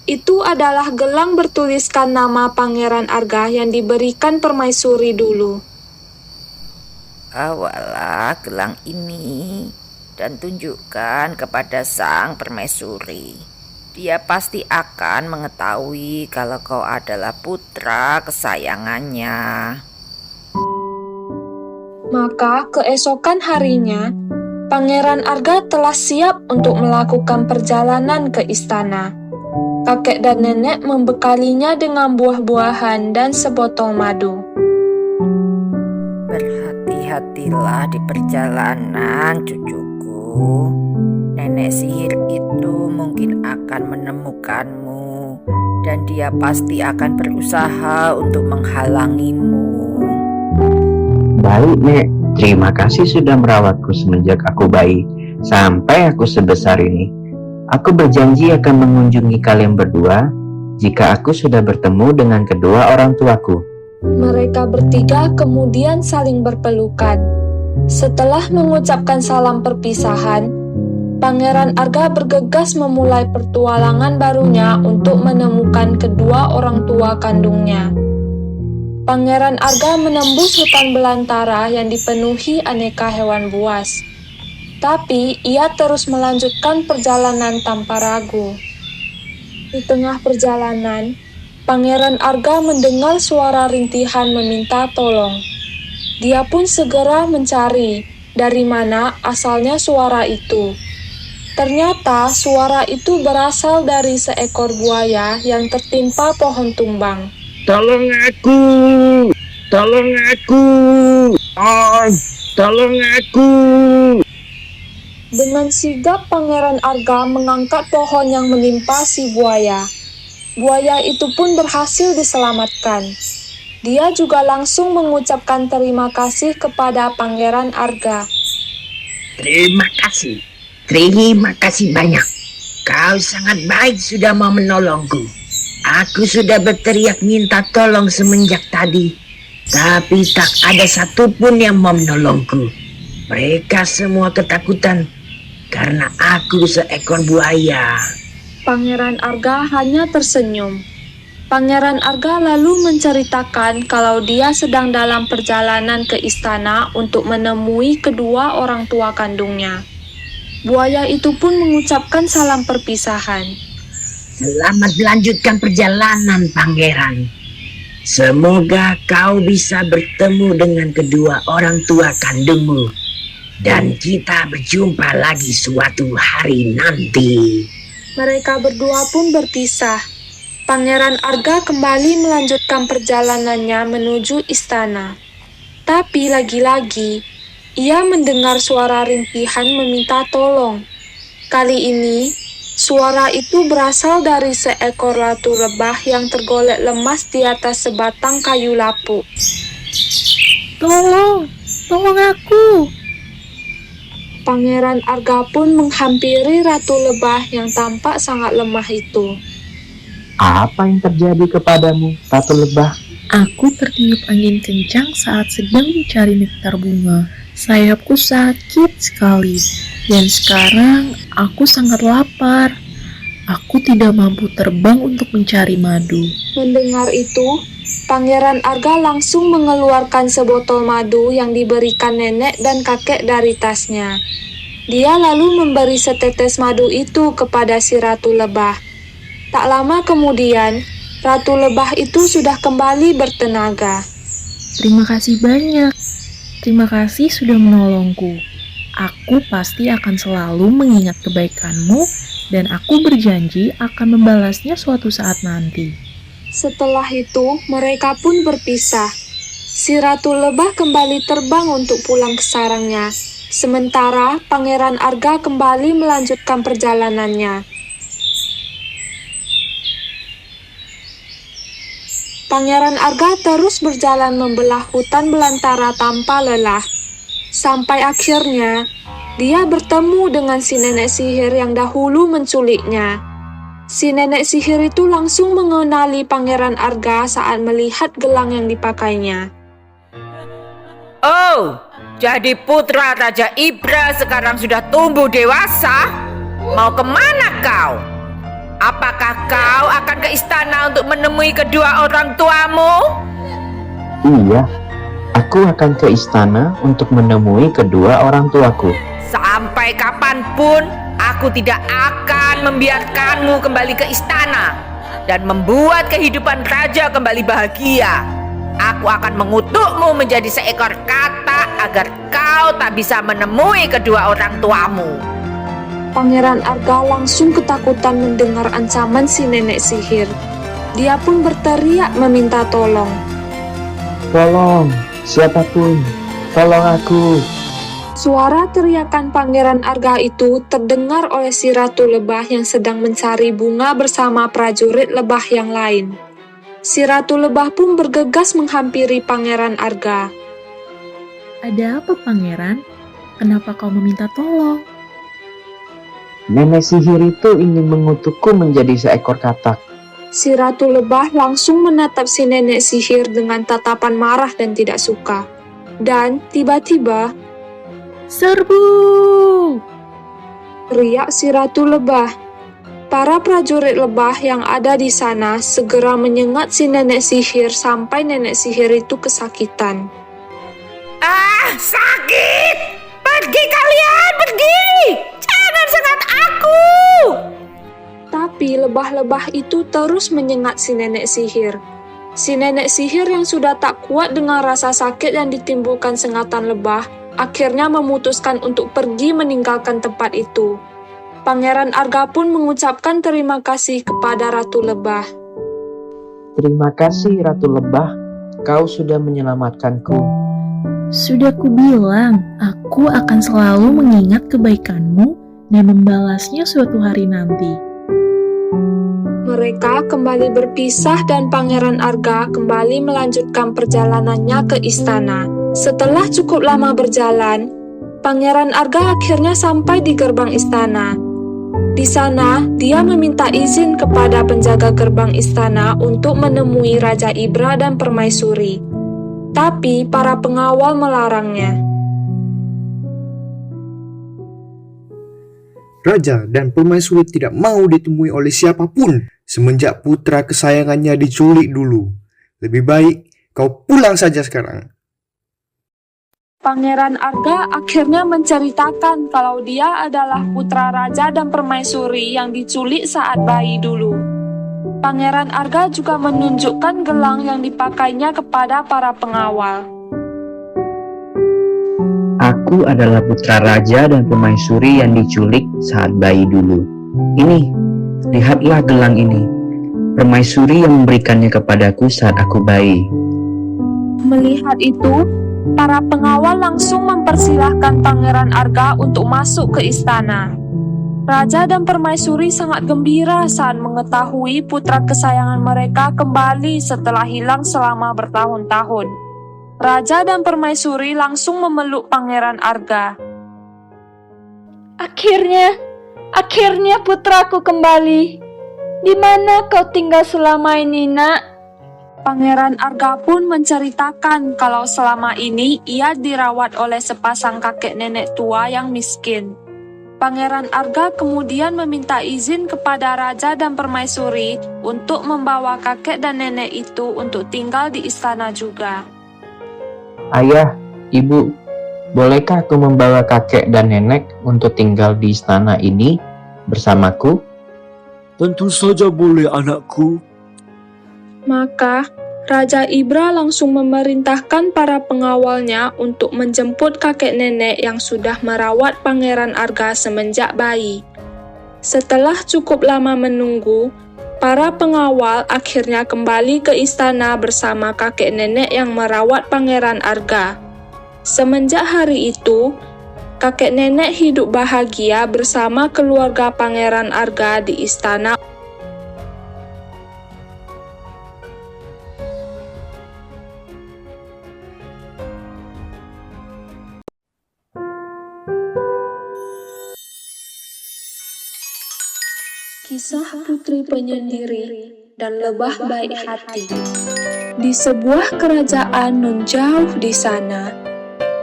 Itu adalah gelang bertuliskan nama Pangeran Arga yang diberikan permaisuri dulu. Bawalah gelang ini dan tunjukkan kepada sang permaisuri. Dia pasti akan mengetahui kalau kau adalah putra kesayangannya. Maka keesokan harinya, Pangeran Arga telah siap untuk melakukan perjalanan ke istana. Kakek dan nenek membekalinya dengan buah-buahan dan sebotol madu. Berhati-hatilah di perjalanan, cucuku. Nenek sihir itu mungkin akan menemukanmu dan dia pasti akan berusaha untuk menghalangimu. Baik, Nek. Terima kasih sudah merawatku semenjak aku bayi sampai aku sebesar ini. Aku berjanji akan mengunjungi kalian berdua jika aku sudah bertemu dengan kedua orang tuaku. Mereka bertiga kemudian saling berpelukan. Setelah mengucapkan salam perpisahan, Pangeran Arga bergegas memulai pertualangan barunya untuk menemukan kedua orang tua kandungnya. Pangeran Arga menembus hutan belantara yang dipenuhi aneka hewan buas. Tapi ia terus melanjutkan perjalanan tanpa ragu. Di tengah perjalanan, Pangeran Arga mendengar suara rintihan meminta tolong. Dia pun segera mencari dari mana asalnya suara itu. Ternyata suara itu berasal dari seekor buaya yang tertimpa pohon tumbang. Tolong aku! Tolong aku! Oh, tolong aku! Dengan sigap Pangeran Arga mengangkat pohon yang menimpa si buaya. Buaya itu pun berhasil diselamatkan. Dia juga langsung mengucapkan terima kasih kepada Pangeran Arga. Terima kasih banyak. Kau sangat baik sudah mau menolongku. Aku sudah berteriak minta tolong semenjak tadi, tapi tak ada satupun yang mau menolongku. Mereka semua ketakutan karena aku seekor buaya. Pangeran Arga hanya tersenyum. Pangeran Arga lalu menceritakan kalau dia sedang dalam perjalanan ke istana untuk menemui kedua orang tua kandungnya. Buaya itu pun mengucapkan salam perpisahan. Selamat melanjutkan perjalanan, Pangeran. Semoga kau bisa bertemu dengan kedua orang tua kandungmu. Dan kita berjumpa lagi suatu hari nanti. Mereka berdua pun berpisah. Pangeran Arga kembali melanjutkan perjalanannya menuju istana. Tapi lagi-lagi, ia mendengar suara rintihan meminta tolong. Kali ini, suara itu berasal dari seekor ratu lebah yang tergolek lemas di atas sebatang kayu lapuk. Tolong aku! Pangeran Arga pun menghampiri Ratu Lebah yang tampak sangat lemah itu. Apa yang terjadi kepadamu, Ratu Lebah? Aku tertiup angin kencang saat sedang mencari nektar bunga. Sayapku sakit sekali, dan sekarang aku sangat lapar. Aku tidak mampu terbang untuk mencari madu. Mendengar itu, Pangeran Arga langsung mengeluarkan sebotol madu yang diberikan nenek dan kakek dari tasnya. Dia lalu memberi setetes madu itu kepada si Ratu Lebah. Tak lama kemudian, Ratu Lebah itu sudah kembali bertenaga. Terima kasih banyak. Terima kasih sudah menolongku. Aku pasti akan selalu mengingat kebaikanmu dan aku berjanji akan membalasnya suatu saat nanti. Setelah itu, mereka pun berpisah. Si Ratu Lebah kembali terbang untuk pulang ke sarangnya. Sementara Pangeran Arga kembali melanjutkan perjalanannya. Pangeran Arga terus berjalan membelah hutan belantara tanpa lelah. Sampai akhirnya, dia bertemu dengan si nenek sihir yang dahulu menculiknya. Si nenek sihir itu langsung mengenali Pangeran Arga saat melihat gelang yang dipakainya. Oh, jadi putra Raja Ibra sekarang sudah tumbuh dewasa? Mau kemana kau? Apakah kau akan ke istana untuk menemui kedua orang tuamu? Iya, aku akan ke istana untuk menemui kedua orang tuaku. Sampai kapanpun, aku tidak akan membiarkanmu kembali ke istana dan membuat kehidupan raja kembali bahagia. Aku akan mengutukmu menjadi seekor katak agar kau tak bisa menemui kedua orang tuamu. Pangeran Arga langsung ketakutan mendengar ancaman si nenek sihir. Dia pun berteriak meminta tolong. Tolong, siapapun, tolong aku. Suara teriakan Pangeran Arga itu terdengar oleh si Ratu Lebah yang sedang mencari bunga bersama prajurit lebah yang lain. Si Ratu Lebah pun bergegas menghampiri Pangeran Arga. Ada apa, Pangeran? Kenapa kau meminta tolong? Nenek sihir itu ingin mengutukku menjadi seekor katak. Si Ratu Lebah langsung menatap si nenek sihir dengan tatapan marah dan tidak suka. Dan tiba-tiba, Serbu! teriak si Ratu Lebah. Para prajurit lebah yang ada di sana segera menyengat si nenek sihir sampai nenek sihir itu kesakitan. Ah, sakit! Pergi kalian, pergi! Jangan sengat aku! Tapi lebah-lebah itu terus menyengat si nenek sihir. Si nenek sihir yang sudah tak kuat dengan rasa sakit yang ditimbulkan sengatan lebah, akhirnya memutuskan untuk pergi meninggalkan tempat itu. Pangeran Arga pun mengucapkan terima kasih kepada Ratu Lebah. Terima kasih, Ratu Lebah. Kau sudah menyelamatkanku. Sudah kubilang, aku akan selalu mengingat kebaikanmu dan membalasnya suatu hari nanti. Mereka kembali berpisah dan Pangeran Arga kembali melanjutkan perjalanannya ke istana. Setelah cukup lama berjalan, Pangeran Arga akhirnya sampai di gerbang istana. Di sana, dia meminta izin kepada penjaga gerbang istana untuk menemui Raja Ibra dan Permaisuri. Tapi para pengawal melarangnya. Raja dan Permaisuri tidak mau ditemui oleh siapapun semenjak putra kesayangannya diculik dulu. Lebih baik kau pulang saja sekarang. Pangeran Arga akhirnya menceritakan kalau dia adalah putra raja dan permaisuri yang diculik saat bayi dulu. Pangeran Arga juga menunjukkan gelang yang dipakainya kepada para pengawal. Aku adalah putra raja dan permaisuri yang diculik saat bayi dulu. Ini, lihatlah gelang ini. Permaisuri yang memberikannya kepadaku saat aku bayi. Melihat itu, para pengawal langsung mempersilahkan Pangeran Arga untuk masuk ke istana. Raja dan permaisuri sangat gembira saat mengetahui putra kesayangan mereka kembali setelah hilang selama bertahun-tahun. Raja dan permaisuri langsung memeluk Pangeran Arga. Akhirnya putraku kembali. Di mana kau tinggal selama ini, Nak? Pangeran Arga pun menceritakan kalau selama ini ia dirawat oleh sepasang kakek nenek tua yang miskin. Pangeran Arga kemudian meminta izin kepada raja dan permaisuri untuk membawa kakek dan nenek itu untuk tinggal di istana juga. Ayah, ibu, bolehkah aku membawa kakek dan nenek untuk tinggal di istana ini bersamaku? Tentu saja boleh, anakku. Maka Raja Ibra langsung memerintahkan para pengawalnya untuk menjemput kakek nenek yang sudah merawat Pangeran Arga semenjak bayi. Setelah cukup lama menunggu, para pengawal akhirnya kembali ke istana bersama kakek nenek yang merawat Pangeran Arga. Semenjak hari itu, kakek nenek hidup bahagia bersama keluarga Pangeran Arga di istana. Kisah Putri Penyendiri dan Lebah Baik Hati. Di sebuah kerajaan nun jauh di sana,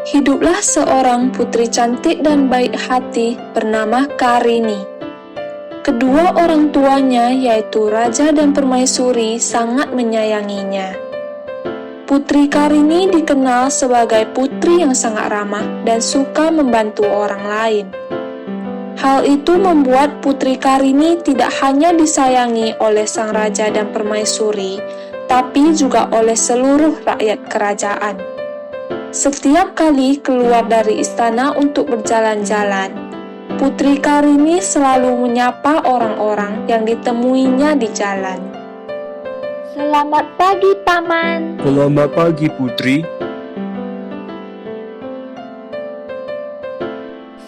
hiduplah seorang putri cantik dan baik hati bernama Karini. Kedua orang tuanya, yaitu raja dan permaisuri, sangat menyayanginya. Putri Karini dikenal sebagai putri yang sangat ramah dan suka membantu orang lain. Hal itu membuat Putri Karini tidak hanya disayangi oleh sang raja dan permaisuri, tapi juga oleh seluruh rakyat kerajaan. Setiap kali keluar dari istana untuk berjalan-jalan, Putri Karini selalu menyapa orang-orang yang ditemuinya di jalan. Selamat pagi, Paman. Selamat pagi, Putri.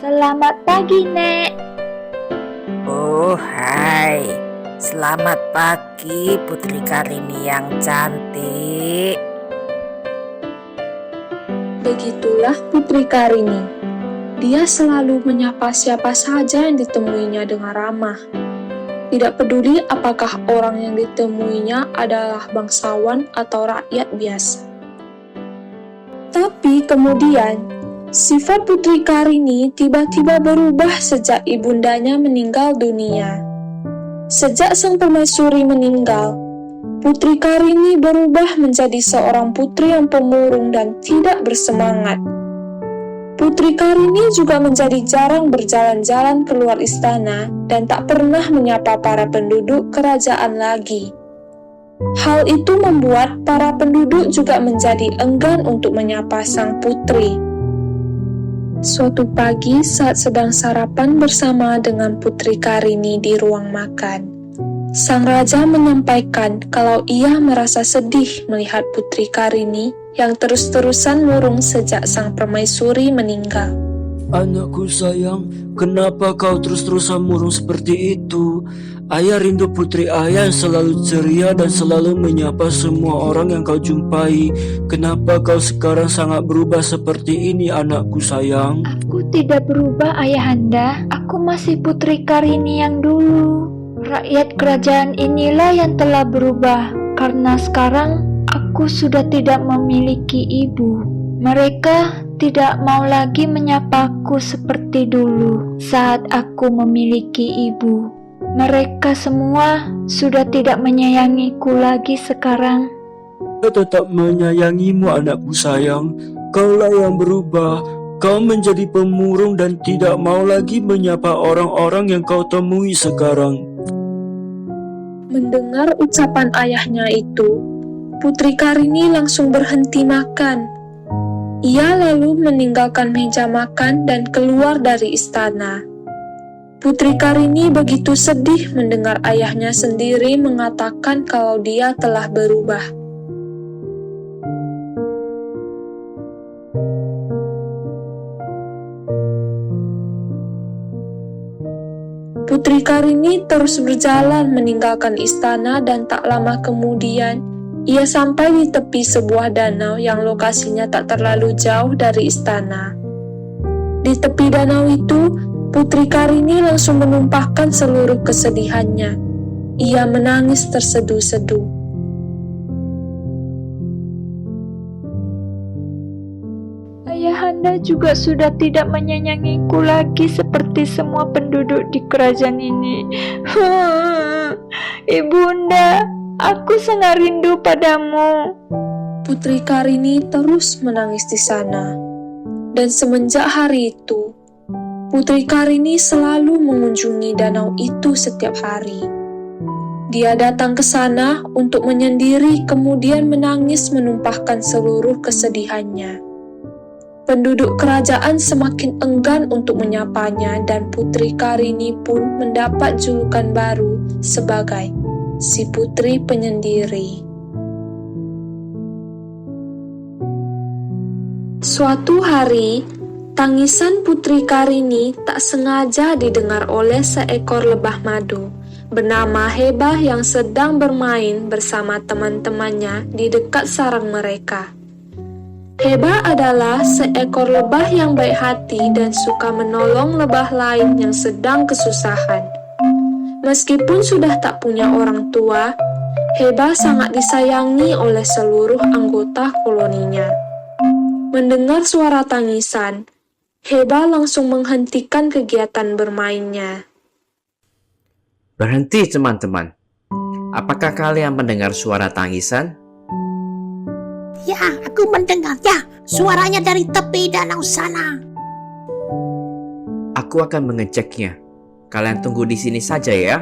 Selamat pagi, Nek. Oh, hai. Selamat pagi, Putri Karini yang cantik. Begitulah Putri Karini. Dia selalu menyapa siapa saja yang ditemuinya dengan ramah. Tidak peduli apakah orang yang ditemuinya adalah bangsawan atau rakyat biasa. Tapi kemudian, sifat Putri Karini tiba-tiba berubah sejak ibundanya meninggal dunia. Sejak sang permaisuri meninggal, Putri Karini berubah menjadi seorang putri yang pemurung dan tidak bersemangat. Putri Karini juga menjadi jarang berjalan-jalan keluar istana dan tak pernah menyapa para penduduk kerajaan lagi. Hal itu membuat para penduduk juga menjadi enggan untuk menyapa sang putri. Suatu pagi saat sedang sarapan bersama dengan Putri Karini di ruang makan, sang raja menyampaikan kalau ia merasa sedih melihat Putri Karini yang terus-terusan murung sejak sang permaisuri meninggal. Anakku sayang, kenapa kau terus-terusan murung seperti itu? Ayah rindu putri ayah yang selalu ceria dan selalu menyapa semua orang yang kau jumpai. Kenapa kau sekarang sangat berubah seperti ini, anakku sayang? Aku tidak berubah, Ayahanda. Aku masih Putri Karini yang dulu. Rakyat kerajaan inilah yang telah berubah, karena sekarang aku sudah tidak memiliki ibu. Mereka tidak mau lagi menyapaku seperti dulu saat aku memiliki ibu. Mereka semua sudah tidak menyayangiku lagi sekarang. Kau tetap menyayangimu, anakku sayang. Kaulah yang berubah. Kau menjadi pemurung dan tidak mau lagi menyapa orang-orang yang kau temui sekarang. Mendengar ucapan ayahnya itu, Putri Karini langsung berhenti makan. Ia lalu meninggalkan meja makan dan keluar dari istana. Putri Karini begitu sedih mendengar ayahnya sendiri mengatakan kalau dia telah berubah. Putri Karini terus berjalan meninggalkan istana dan tak lama kemudian, ia sampai di tepi sebuah danau yang lokasinya tak terlalu jauh dari istana. Di tepi danau itu, Putri Karini langsung menumpahkan seluruh kesedihannya. Ia menangis terseduh-seduh. Ayahanda juga sudah tidak menyayangiku lagi seperti semua penduduk di kerajaan ini. Ibunda, aku sangat rindu padamu. Putri Karini terus menangis di sana. Dan semenjak hari itu, Putri Karini selalu mengunjungi danau itu setiap hari. Dia datang ke sana untuk menyendiri, kemudian menangis menumpahkan seluruh kesedihannya. Penduduk kerajaan semakin enggan untuk menyapanya dan Putri Karini pun mendapat julukan baru sebagai si Putri Penyendiri. Suatu hari, tangisan Putri Karini tak sengaja didengar oleh seekor lebah madu bernama Hebah yang sedang bermain bersama teman-temannya di dekat sarang mereka. Hebah adalah seekor lebah yang baik hati dan suka menolong lebah lain yang sedang kesusahan. Meskipun sudah tak punya orang tua, Hebah sangat disayangi oleh seluruh anggota koloninya. Mendengar suara tangisan, Hebah langsung menghentikan kegiatan bermainnya. Berhenti teman-teman. Apakah kalian mendengar suara tangisan? Ya, aku mendengarnya. Suaranya dari tepi danau sana. Aku akan mengeceknya. Kalian tunggu di sini saja ya.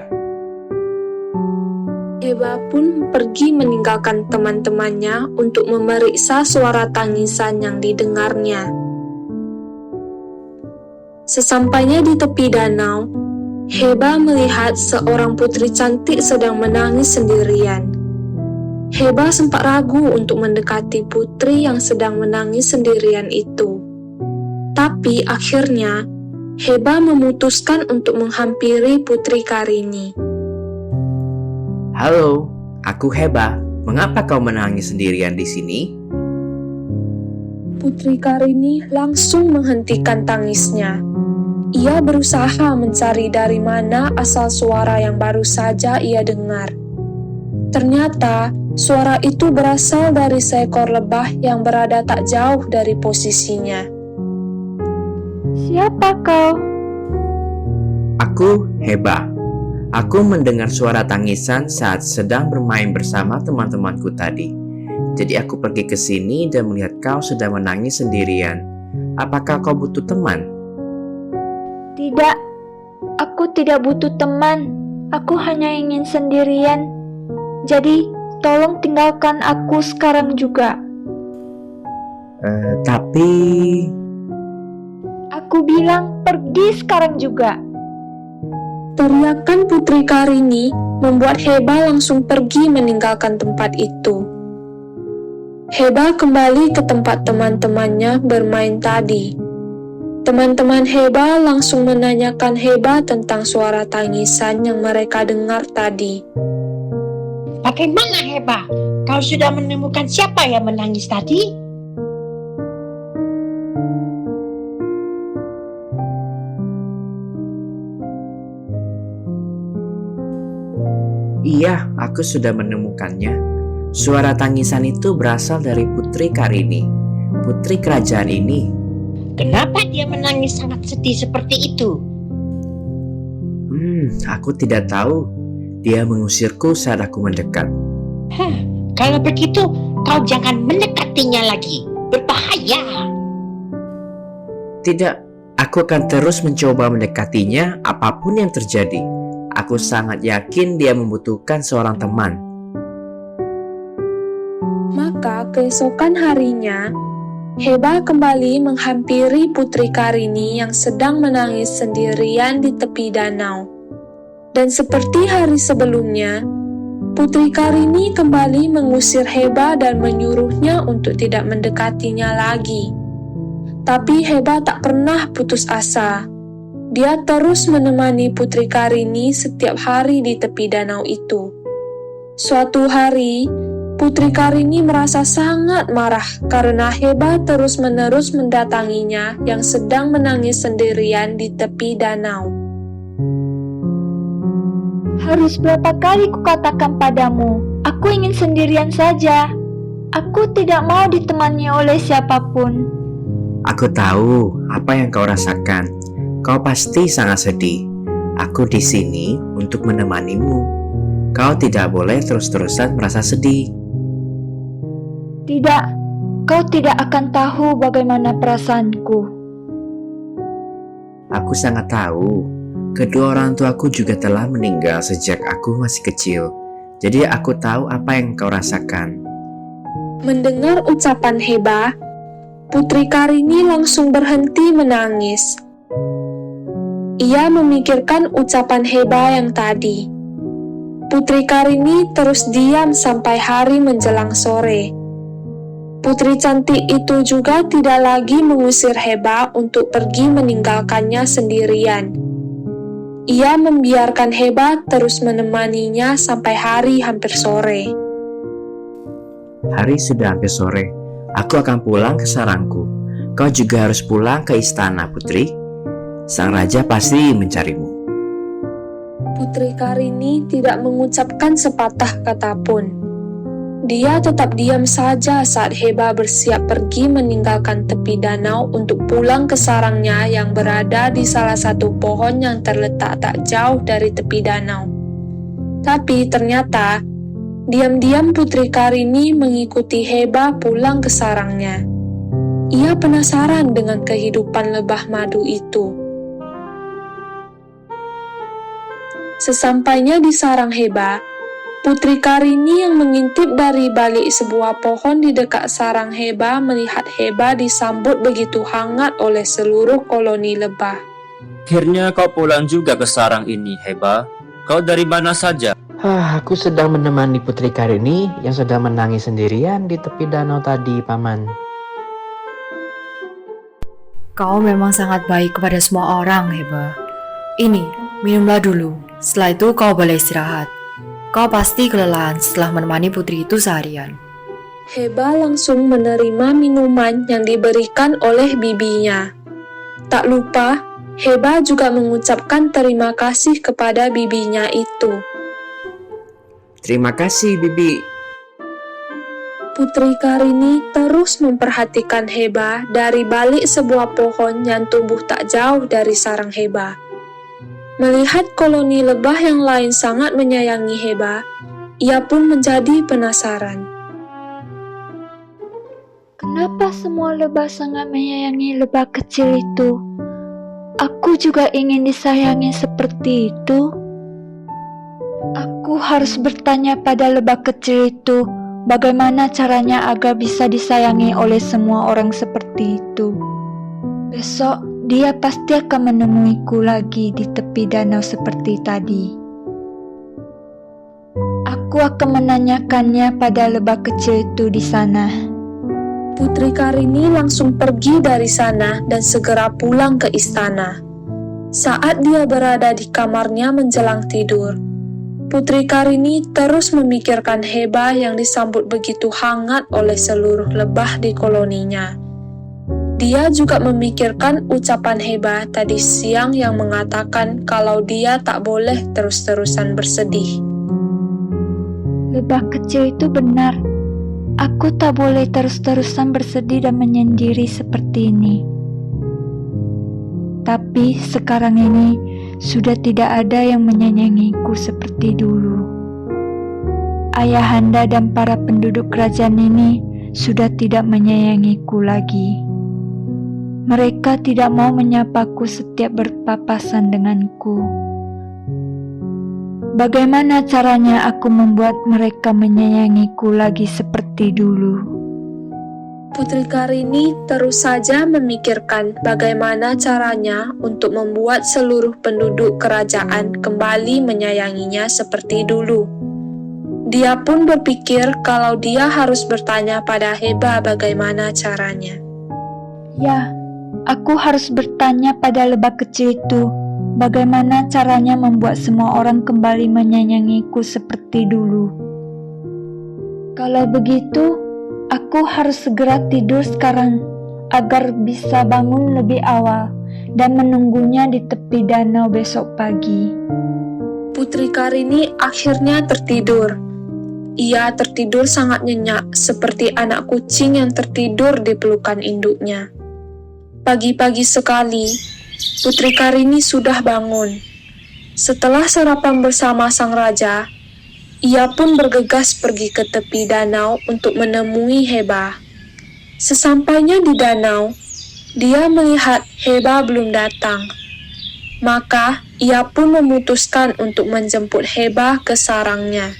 Hebah pun pergi meninggalkan teman-temannya untuk memeriksa suara tangisan yang didengarnya. Sesampainya di tepi danau, Hebah melihat seorang putri cantik sedang menangis sendirian. Hebah sempat ragu untuk mendekati putri yang sedang menangis sendirian itu. Tapi akhirnya, Hebah memutuskan untuk menghampiri Putri Karini. Halo, aku Hebah. Mengapa kau menangis sendirian di sini? Putri Karini langsung menghentikan tangisnya. Ia berusaha mencari dari mana asal suara yang baru saja ia dengar. Ternyata, suara itu berasal dari seekor lebah yang berada tak jauh dari posisinya. Siapa kau? Aku Hebah. Aku mendengar suara tangisan saat sedang bermain bersama teman-temanku tadi. Jadi aku pergi ke sini dan melihat kau sedang menangis sendirian. Apakah kau butuh teman? Tidak, aku tidak butuh teman. Aku hanya ingin sendirian. Jadi, tolong tinggalkan aku sekarang juga. Tapi... Aku bilang pergi sekarang juga. Teriakan Putri Karini membuat Hebah langsung pergi meninggalkan tempat itu. Hebah kembali ke tempat teman-temannya bermain tadi. Teman-teman Hebah langsung menanyakan Hebah tentang suara tangisan yang mereka dengar tadi. Bagaimana Hebah? Kau sudah menemukan siapa yang menangis tadi? Iya, aku sudah menemukannya. Suara tangisan itu berasal dari Putri Karini, putri kerajaan ini. Kenapa dia menangis sangat sedih seperti itu? Aku tidak tahu. Dia mengusirku saat aku mendekat. Kalau begitu, kau jangan mendekatinya lagi. Berbahaya. Tidak, aku akan terus mencoba mendekatinya apapun yang terjadi. Aku sangat yakin dia membutuhkan seorang teman. Maka keesokan harinya, Hebah kembali menghampiri Putri Karini yang sedang menangis sendirian di tepi danau. Dan seperti hari sebelumnya, Putri Karini kembali mengusir Hebah dan menyuruhnya untuk tidak mendekatinya lagi. Tapi Hebah tak pernah putus asa. Dia terus menemani Putri Karini setiap hari di tepi danau itu. Suatu hari, Putri Karini merasa sangat marah karena Heba terus-menerus mendatanginya yang sedang menangis sendirian di tepi danau. Harus berapa kali kukatakan padamu, aku ingin sendirian saja. Aku tidak mau ditemani oleh siapapun. Aku tahu apa yang kau rasakan. Kau pasti sangat sedih. Aku di sini untuk menemanimu. Kau tidak boleh terus-terusan merasa sedih. Tidak, kau tidak akan tahu bagaimana perasaanku. Aku sangat tahu. Kedua orang tuaku juga telah meninggal sejak aku masih kecil. Jadi aku tahu apa yang kau rasakan. Mendengar ucapan Heba, Putri Karini langsung berhenti menangis. Ia memikirkan ucapan Heba yang tadi. Putri Karini terus diam sampai hari menjelang sore. Putri cantik itu juga tidak lagi mengusir Heba untuk pergi meninggalkannya sendirian. Ia membiarkan Heba terus menemaninya sampai hari hampir sore. Hari sudah hampir sore. Aku akan pulang ke sarangku. Kau juga harus pulang ke istana, Putri. Sang raja pasti mencarimu. Putri Karini tidak mengucapkan sepatah kata pun. Dia tetap diam saja saat Heba bersiap pergi meninggalkan tepi danau untuk pulang ke sarangnya yang berada di salah satu pohon yang terletak tak jauh dari tepi danau. Tapi ternyata, diam-diam Putri Karini mengikuti Heba pulang ke sarangnya. Ia penasaran dengan kehidupan lebah madu itu. Sesampainya di sarang Heba, Putri Karini yang mengintip dari balik sebuah pohon di dekat sarang Heba melihat Heba disambut begitu hangat oleh seluruh koloni lebah. Akhirnya kau pulang juga ke sarang ini, Heba. Kau dari mana saja? Aku sedang menemani Putri Karini yang sedang menangis sendirian di tepi danau tadi, Paman. Kau memang sangat baik kepada semua orang, Heba. Ini, minumlah dulu. Setelah itu kau boleh istirahat. Kau pasti kelelahan setelah menemani putri itu seharian. Heba langsung menerima minuman yang diberikan oleh bibinya. Tak lupa, Heba juga mengucapkan terima kasih kepada bibinya itu. Terima kasih, Bibi. Putri Karini terus memperhatikan Heba dari balik sebuah pohon yang tumbuh tak jauh dari sarang Heba. Melihat koloni lebah yang lain sangat menyayangi Heba, ia pun menjadi penasaran. Kenapa semua lebah sangat menyayangi lebah kecil itu? Aku juga ingin disayangi seperti itu. Aku harus bertanya pada lebah kecil itu, bagaimana caranya agar bisa disayangi oleh semua orang seperti itu. Besok, dia pasti akan menemuiku lagi di tepi danau seperti tadi. Aku akan menanyakannya pada lebah kecil itu di sana. Putri Karini langsung pergi dari sana dan segera pulang ke istana. Saat dia berada di kamarnya menjelang tidur, Putri Karini terus memikirkan Heba yang disambut begitu hangat oleh seluruh lebah di koloninya. Dia juga memikirkan ucapan Heba tadi siang yang mengatakan kalau dia tak boleh terus-terusan bersedih. Lebah kecil itu benar. Aku tak boleh terus-terusan bersedih dan menyendiri seperti ini. Tapi sekarang ini sudah tidak ada yang menyayangiku seperti dulu. Ayahanda dan para penduduk kerajaan ini sudah tidak menyayangiku lagi. Mereka tidak mau menyapaku setiap berpapasan denganku. Bagaimana caranya aku membuat mereka menyayangiku lagi seperti dulu? Putri Karini terus saja memikirkan bagaimana caranya untuk membuat seluruh penduduk kerajaan kembali menyayanginya seperti dulu. Dia pun berpikir kalau dia harus bertanya pada Heba bagaimana caranya. Ya, aku harus bertanya pada lebah kecil itu, bagaimana caranya membuat semua orang kembali menyayangiku seperti dulu. Kalau begitu, aku harus segera tidur sekarang agar bisa bangun lebih awal dan menunggunya di tepi danau besok pagi. Putri Karini akhirnya tertidur. Ia tertidur sangat nyenyak, seperti anak kucing yang tertidur di pelukan induknya. Pagi-pagi sekali, Putri Karini sudah bangun. Setelah sarapan bersama sang raja, ia pun bergegas pergi ke tepi danau untuk menemui Heba. Sesampainya di danau, dia melihat Heba belum datang. Maka, ia pun memutuskan untuk menjemput Heba ke sarangnya.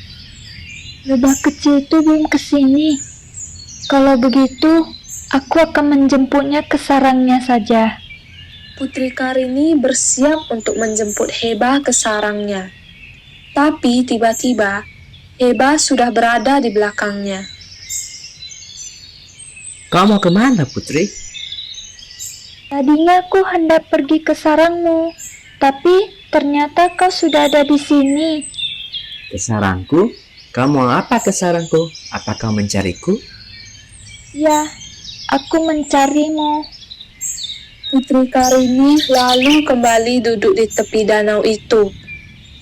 Lebah kecil itu belum kesini. Kalau begitu, aku akan menjemputnya ke sarangnya saja. Putri Karini bersiap untuk menjemput Heba ke sarangnya. Tapi tiba-tiba, Heba sudah berada di belakangnya. Kau mau kemana, Putri? Tadinya aku hendak pergi ke sarangmu, tapi ternyata kau sudah ada di sini. Ke sarangku? Kau mau apa ke sarangku? Apa kau mencariku? Ya, aku mencarimu. Putri Karini lalu kembali duduk di tepi danau itu.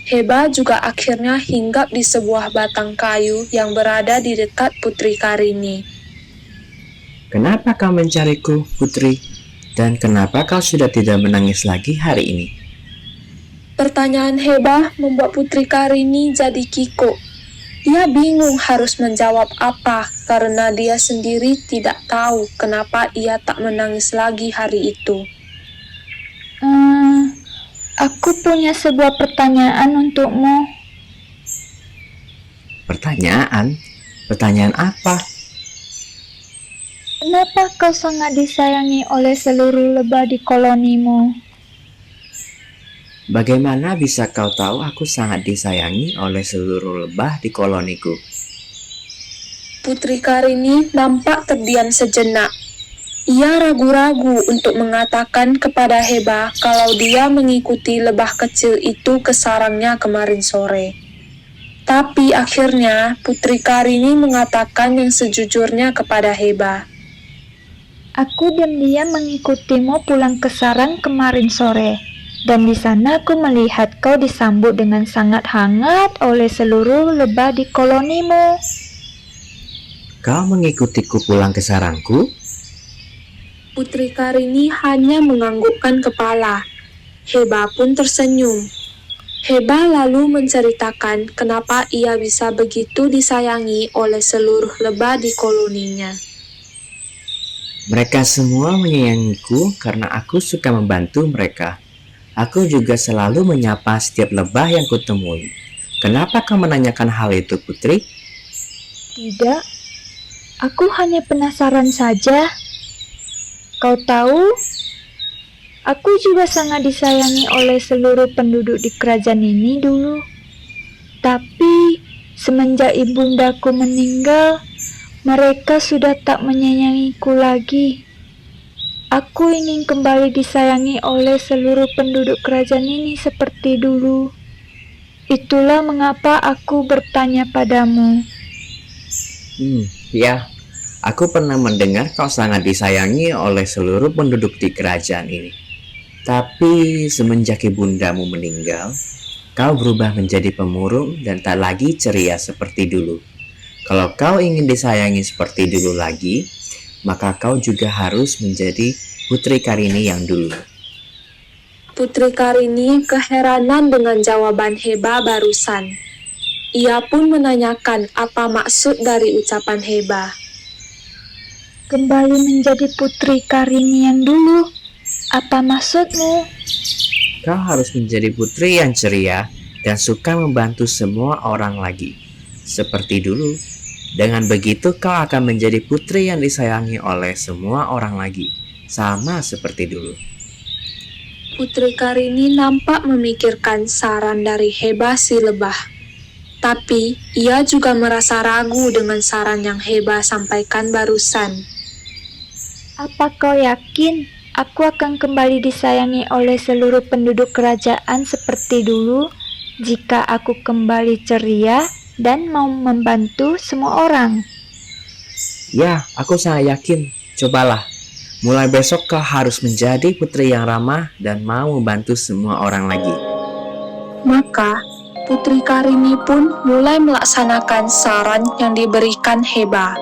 Heba juga akhirnya hinggap di sebuah batang kayu yang berada di dekat Putri Karini. Kenapa kau mencariku, Putri? Dan kenapa kau sudah tidak menangis lagi hari ini? Pertanyaan Heba membuat Putri Karini jadi kikuk. Ia bingung harus menjawab apa karena dia sendiri tidak tahu kenapa ia tak menangis lagi hari itu. Aku punya sebuah pertanyaan untukmu. Pertanyaan? Pertanyaan apa? Kenapa kau sangat disayangi oleh seluruh lebah di kolonimu? Bagaimana bisa kau tahu aku sangat disayangi oleh seluruh lebah di koloniku? Putri Karini nampak terdiam sejenak. Ia ragu-ragu untuk mengatakan kepada Heba kalau dia mengikuti lebah kecil itu ke sarangnya kemarin sore. Tapi akhirnya Putri Karini mengatakan yang sejujurnya kepada Heba. Aku diam-diam mengikutimu pulang ke sarang kemarin sore, dan di sana aku melihat kau disambut dengan sangat hangat oleh seluruh lebah di kolonimu. Kau mengikutiku pulang ke sarangku? Putri Karini hanya menganggukkan kepala. Heba pun tersenyum. Heba lalu menceritakan kenapa ia bisa begitu disayangi oleh seluruh lebah di koloninya. Mereka semua menyayangiku karena aku suka membantu mereka. Aku juga selalu menyapa setiap lebah yang kutemui. Kenapa kau menanyakan hal itu, Putri? Tidak, aku hanya penasaran saja. Kau tahu, aku juga sangat disayangi oleh seluruh penduduk di kerajaan ini dulu. Tapi, semenjak ibundaku meninggal, mereka sudah tak menyayangiku lagi. Aku ingin kembali disayangi oleh seluruh penduduk kerajaan ini seperti dulu. Itulah mengapa aku bertanya padamu. Ya, aku pernah mendengar kau sangat disayangi oleh seluruh penduduk di kerajaan ini. Tapi semenjak ibundamu meninggal, kau berubah menjadi pemurung dan tak lagi ceria seperti dulu. Kalau kau ingin disayangi seperti dulu lagi, maka kau juga harus menjadi Putri Karini yang dulu. Putri Karini keheranan dengan jawaban Heba barusan. Ia pun menanyakan apa maksud dari ucapan Heba. Kembali menjadi Putri Karini yang dulu. Apa maksudmu? Kau harus menjadi putri yang ceria dan suka membantu semua orang lagi. Seperti dulu. Dengan begitu kau akan menjadi putri yang disayangi oleh semua orang lagi. Sama seperti dulu. Putri Karini nampak memikirkan saran dari Heba si lebah. Tapi ia juga merasa ragu dengan saran yang Heba sampaikan barusan. Apa kau yakin aku akan kembali disayangi oleh seluruh penduduk kerajaan seperti dulu jika aku kembali ceria dan mau membantu semua orang. Ya, aku sangat yakin. Cobalah. Mulai besok kau harus menjadi putri yang ramah dan mau membantu semua orang lagi. Maka, Putri Karini pun mulai melaksanakan saran yang diberikan Heba.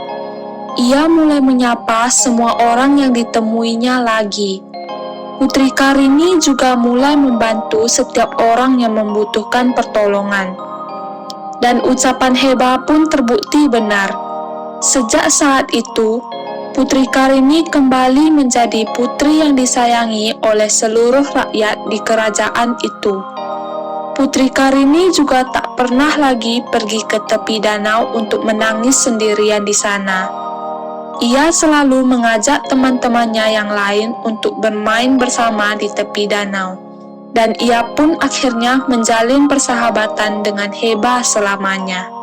Ia mulai menyapa semua orang yang ditemuinya lagi. Putri Karini juga mulai membantu setiap orang yang membutuhkan pertolongan. Dan ucapan Heba pun terbukti benar. Sejak saat itu, Putri Karini kembali menjadi putri yang disayangi oleh seluruh rakyat di kerajaan itu. Putri Karini juga tak pernah lagi pergi ke tepi danau untuk menangis sendirian di sana. Ia selalu mengajak teman-temannya yang lain untuk bermain bersama di tepi danau. Dan ia pun akhirnya menjalin persahabatan dengan Heba selamanya.